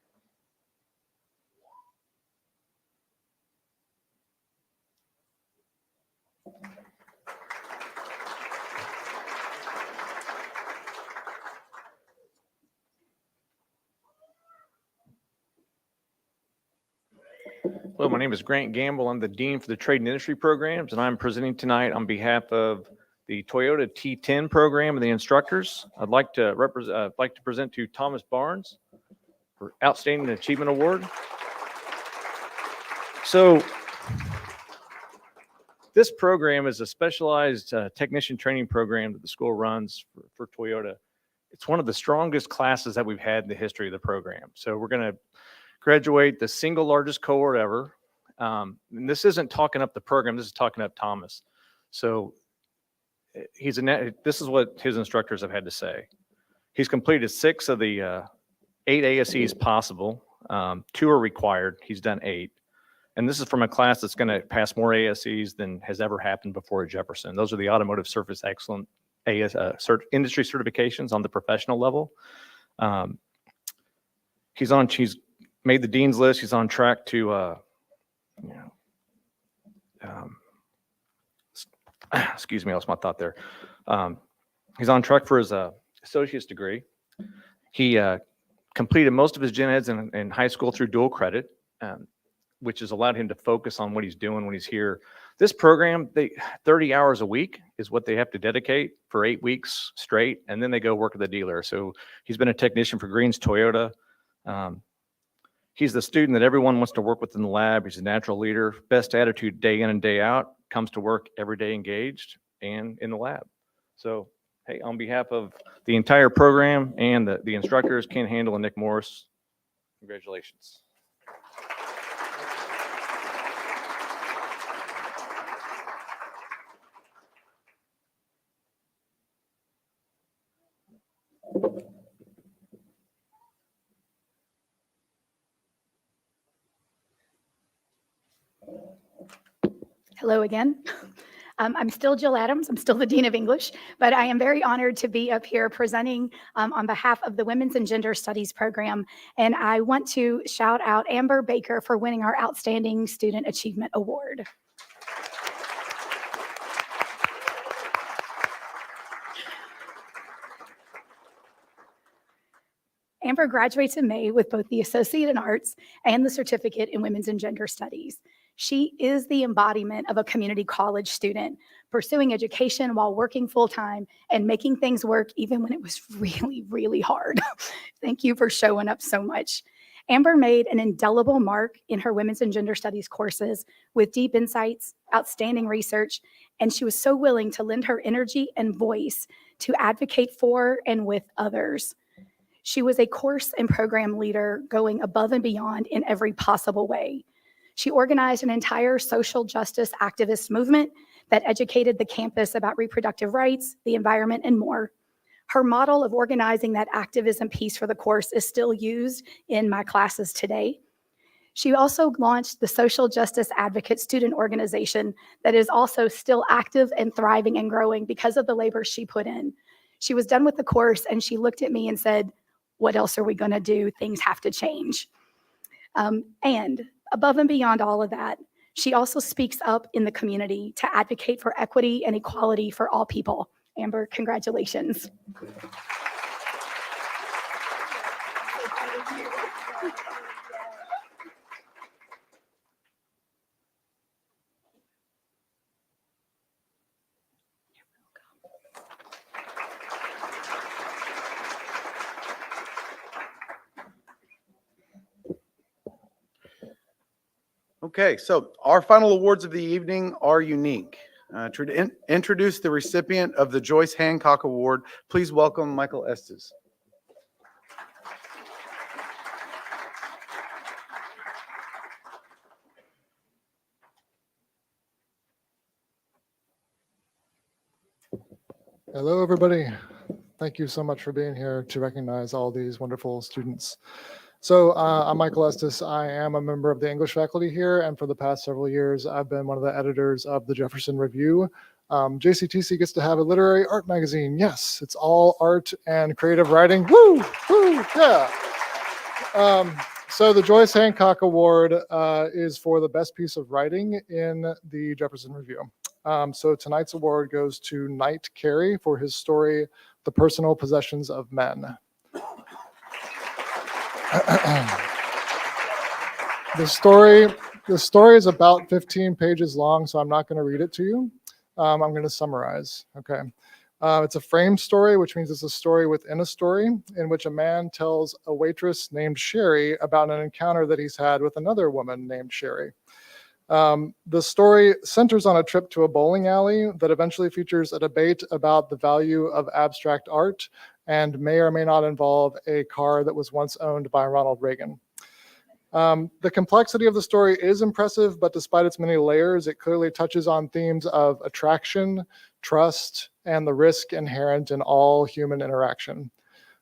Hello, my name is Grant Gamble. I'm the Dean for the Trade and Industry Programs, and I'm presenting tonight on behalf of the Toyota T10 program and the instructors. I'd like to present to Thomas Barnes for Outstanding Achievement Award. So this program is a specialized technician training program that the school runs for Toyota. It's one of the strongest classes that we've had in the history of the program. So we're going to graduate the single largest cohort ever. And this isn't talking up the program, this is talking up Thomas. So this is what his instructors have had to say. He's completed 6 of the 8 ASEs possible. 2 are required. He's done 8. And this is from a class that's going to pass more ASEs than has ever happened before at Jefferson. Those are the Automotive Surface Excellent industry certifications on the professional level. He's made the dean's list. He's on track to, excuse me, I lost my thought there. He's on track for his associate's degree. He completed most of his gen eds in high school through dual credit, which has allowed him to focus on what he's doing when he's here. This program, 30 hours a week is what they have to dedicate for 8 weeks straight, and then they go work at the dealer. So he's been a technician for Green's Toyota. He's the student that everyone wants to work with in the lab. He's a natural leader, best attitude day in and day out, comes to work every day engaged and in the lab. So, hey, on behalf of the entire program and the instructors, Ken Handel and Nick Morris, congratulations. Hello again. I'm still Jill Adams. I'm still the Dean of English, but I am very honored to be up here presenting on behalf of the Women's and Gender Studies program. And I want to shout out Amber Baker for winning our Outstanding Student Achievement Award. Amber graduates in May with both the Associate in Arts and the Certificate in Women's and Gender Studies. She is the embodiment of a community college student, pursuing education while working full-time and making things work even when it was really, really hard. Thank you for showing up so much. Amber made an indelible mark in her women's and gender studies courses with deep insights, outstanding research, and she was so willing to lend her energy and voice to advocate for and with others. She was a course and program leader, going above and beyond in every possible way. She organized an entire social justice activist movement that educated the campus about reproductive rights, the environment, and more. Her model of organizing that activism piece for the course is still used in my classes today. She also launched the Social Justice Advocate student organization that is also still active and thriving and growing because of the labor she put in. She was done with the course and she looked at me and said, "What else are we going to do? Things have to change." And above and beyond all of that, she also speaks up in the community to advocate for equity and equality for all people. Amber, congratulations. Okay, so our final awards of the evening are unique. To introduce the recipient of the Joyce Hancock Award, please welcome Michael Estes. Hello, everybody. Thank you so much for being here to recognize all these wonderful students. So I'm Michael Estes. I am a member of the English faculty here, and for the past several years, I've been one of the editors of the Jefferson Review. JCTC gets to have a literary art magazine. Yes, it's all art and creative writing. Woo, woo, yeah. So the Joyce Hancock Award is for the best piece of writing in the Jefferson Review. So tonight's award goes to Knight Carey for his story, The Personal Possessions of Men. The story is about 15 pages long, so I'm not going to read it to you. I'm going to summarize. Okay. It's a frame story, which means it's a story within a story in which a man tells a waitress named Sherry about an encounter that he's had with another woman named Sherry. The story centers on a trip to a bowling alley that eventually features a debate about the value of abstract art and may or may not involve a car that was once owned by Ronald Reagan. The complexity of the story is impressive, but despite its many layers, it clearly touches on themes of attraction, trust, and the risk inherent in all human interaction.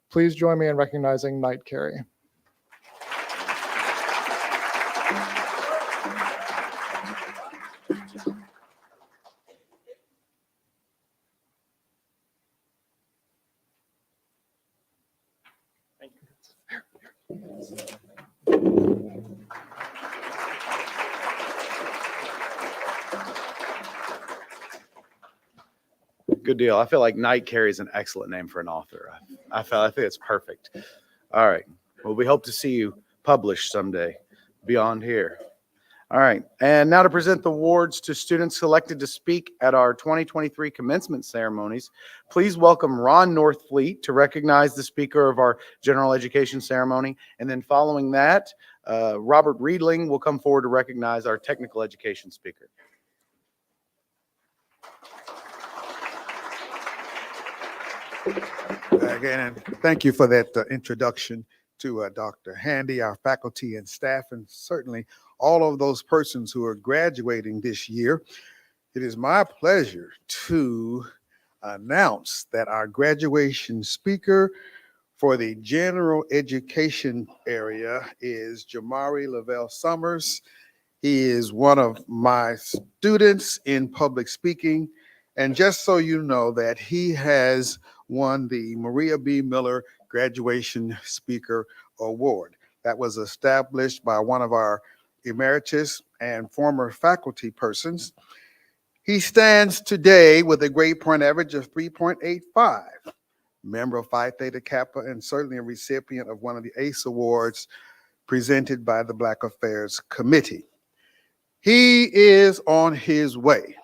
Please join me in recognizing Knight Carey. Good deal. I feel like Knight Carey is an excellent name for an author. I think it's perfect. All right. Well, we hope to see you published someday beyond here. All right. And now to present the awards to students selected to speak at our 2023 commencement ceremonies, please welcome Ron Northfleet to recognize the speaker of our general education ceremony. And then following that, Robert Riedling will come forward to recognize our technical education speaker. Again, and thank you for that introduction to Dr. Handy, our faculty and staff, and certainly all of those persons who are graduating this year. It is my pleasure to announce that our graduation speaker for the general education area is Jamari Lavelle Summers. He is one of my students in public speaking. And just so you know that he has won the Maria B. Miller Graduation Speaker Award. That was established by one of our emeritus and former faculty persons. He stands today with a grade point average of 3.85, member of Phi Theta Kappa, and certainly a recipient of one of the ACE Awards presented by the Black Affairs Committee. He is on his way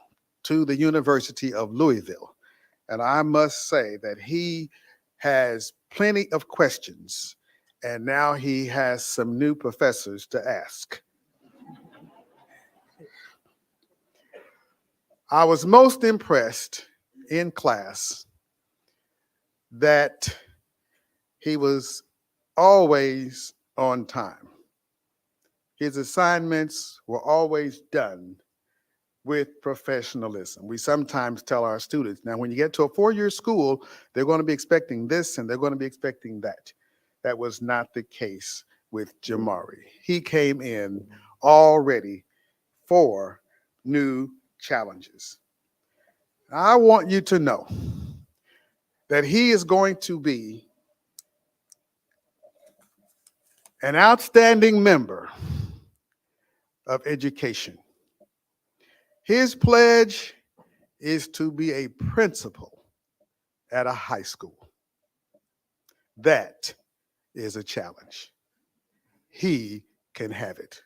to the University of Louisville. And I must say that he has plenty of questions, and now he has some new professors to ask. I was most impressed in class that he was always on time. His assignments were always done with professionalism. We sometimes tell our students, now when you get to a four-year school, they're going to be expecting this and they're going to be expecting that. That was not the case with Jamari. He came in already for new challenges. I want you to know that he is going to be an outstanding member of education. His pledge is to be a principal at a high school. That is a challenge. He can have it.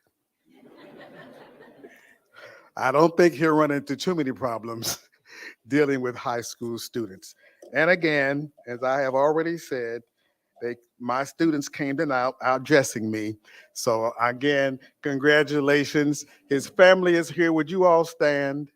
I don't think he'll run into too many problems dealing with high school students. And again, as I have already said, my students came in out dressing me. So again, congratulations. His family is here. Would you all stand?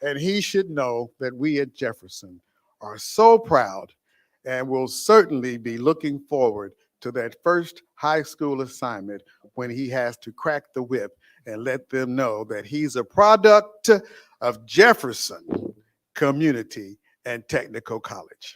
And he should know that we at Jefferson are so proud and will certainly be looking forward to that first high school assignment when he has to crack the whip and let them know that he's a product of Jefferson Community and Technical College.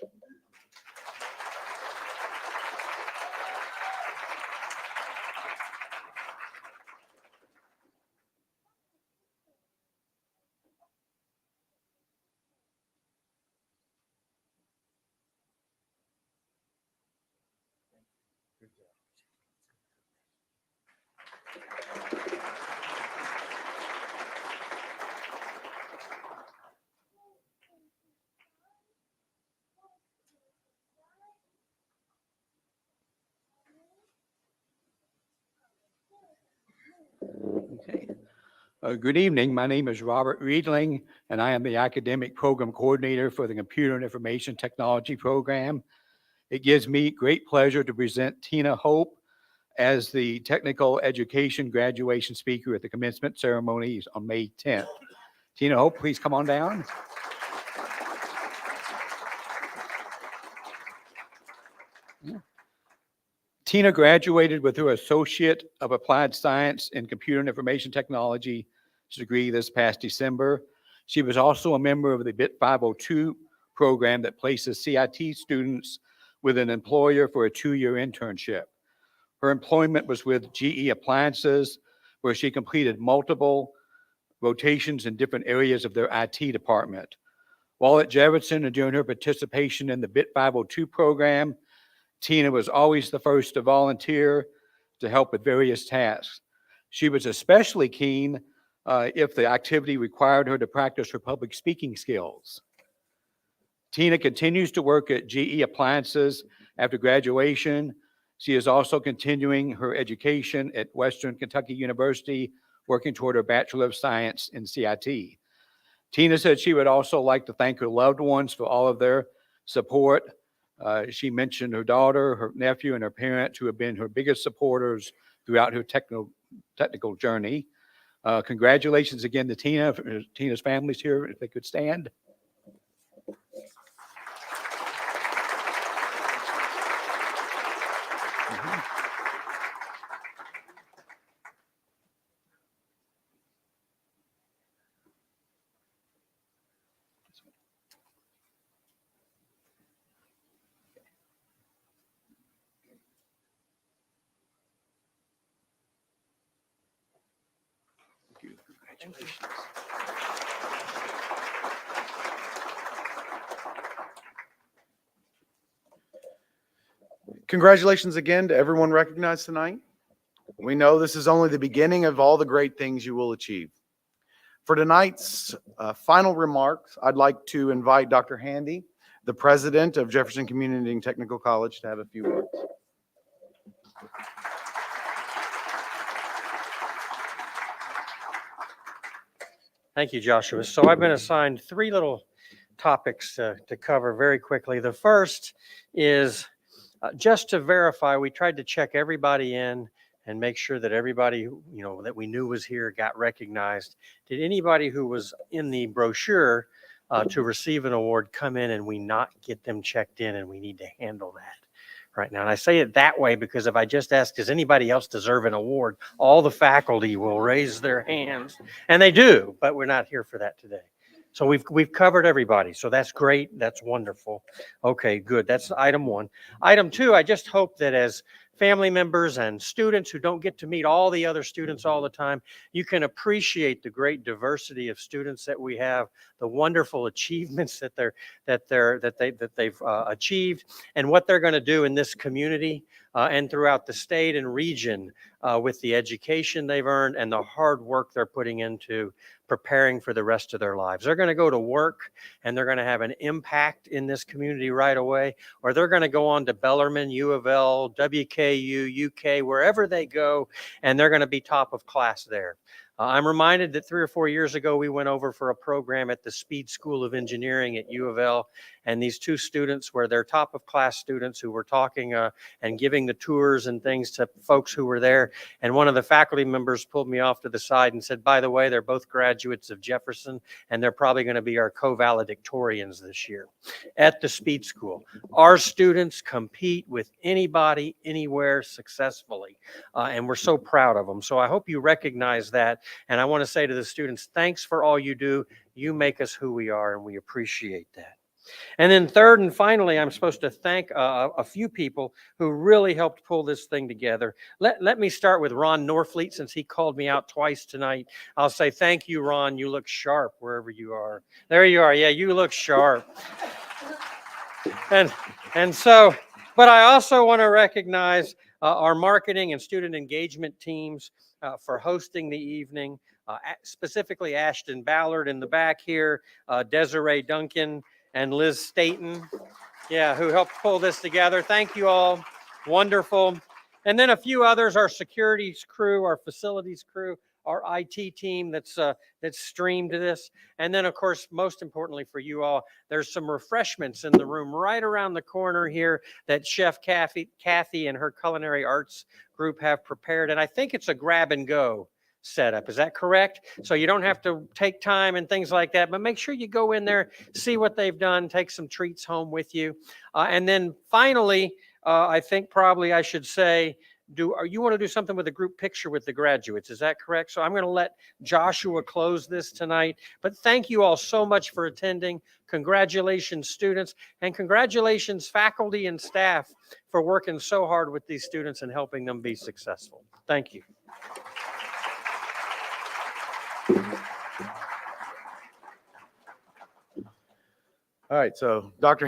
Okay. Good evening. My name is Robert Riedling, and I am the Academic Program Coordinator for the Computer and Information Technology Program. It gives me great pleasure to present Tina Hope as the Technical Education Graduation Speaker at the commencement ceremonies on May 10th. Tina Hope, please come on down. Tina graduated with her Associate of Applied Science in Computer and Information Technology degree this past December. She was also a member of the BIT 502 program that places CIT students with an employer for a 2-year internship. Her employment was with GE Appliances, where she completed multiple rotations in different areas of their IT department. While at Jefferson and during her participation in the BIT 502 program, Tina was always the first to volunteer to help with various tasks. She was especially keen if the activity required her to practice her public speaking skills. Tina continues to work at GE Appliances after graduation. She is also continuing her education at Western Kentucky University, working toward her Bachelor of Science in CIT. Tina said she would also like to thank her loved ones for all of their support. She mentioned her daughter, her nephew, and her parents, who have been her biggest supporters throughout her technical journey. Congratulations again to Tina. Tina's family's here, if they could stand. Congratulations. Congratulations again to everyone recognized tonight. We know this is only the beginning of all the great things you will achieve. For tonight's final remarks, I'd like to invite Dr. Handy the president of Jefferson Community and Technical College to have a few words. Thank you, Joshua. So I've been assigned three little topics to cover very quickly. The first is just to verify, we tried to check everybody in and make sure that everybody, that we knew was here got recognized. Did anybody who was in the brochure to receive an award come in and we not get them checked in, and we need to handle that right now? And I say it that way because if I just ask, does anybody else deserve an award? All the faculty will raise their hands, and they do, but we're not here for that today. So we've covered everybody. So that's great. That's wonderful. Okay, good. That's item one. Item two, I just hope that as family members and students who don't get to meet all the other students all the time, you can appreciate the great diversity of students that we have, the wonderful achievements that they've achieved, and what they're going to do in this community and throughout the state and region with the education they've earned and the hard work they're putting into preparing for the rest of their lives. They're going to go to work and they're going to have an impact in this community right away, or they're going to go on to Bellarmine, U of L, WKU, UK, wherever they go, and they're going to be top of class there. I'm reminded that 3 or 4 years ago, we went over for a program at the Speed School of Engineering at U of L, and these two students were their top of class students who were talking and giving the tours and things to folks who were there. And one of the faculty members pulled me off to the side and said, by the way, they're both graduates of Jefferson, and they're probably going to be our co-valedictorians this year at the Speed School. Our students compete with anybody, anywhere successfully, and we're so proud of them. So I hope you recognize that. And I want to say to the students, thanks for all you do. You make us who we are, and we appreciate that. And then third and finally, I'm supposed to thank a few people who really helped pull this thing together. Let me start with Ron Norfleet, since he called me out twice tonight. I'll say thank you, Ron. You look sharp wherever you are. There you are. Yeah, you look sharp. And so, but I also want to recognize our marketing and student engagement teams for hosting the evening, specifically Ashton Ballard in the back here, Desiree Duncan, and Liz Staten, who helped pull this together. Thank you all. Wonderful. And then a few others, our securities crew, our facilities crew, our IT team that's streamed this. And then, of course, most importantly for you all, there's some refreshments in the room right around the corner here that Chef Kathy and her culinary arts group have prepared. And I think it's a grab and go setup. Is that correct? So you don't have to take time and things like that, but make sure you go in there, see what they've done, take some treats home with you. And then finally, I think probably I should say, you want to do something with a group picture with the graduates? Is that correct? So I'm going to let Joshua close this tonight, but thank you all so much for attending. Congratulations, students, and congratulations, faculty and staff, for working so hard with these students and helping them be successful. Thank you. All right, so Dr.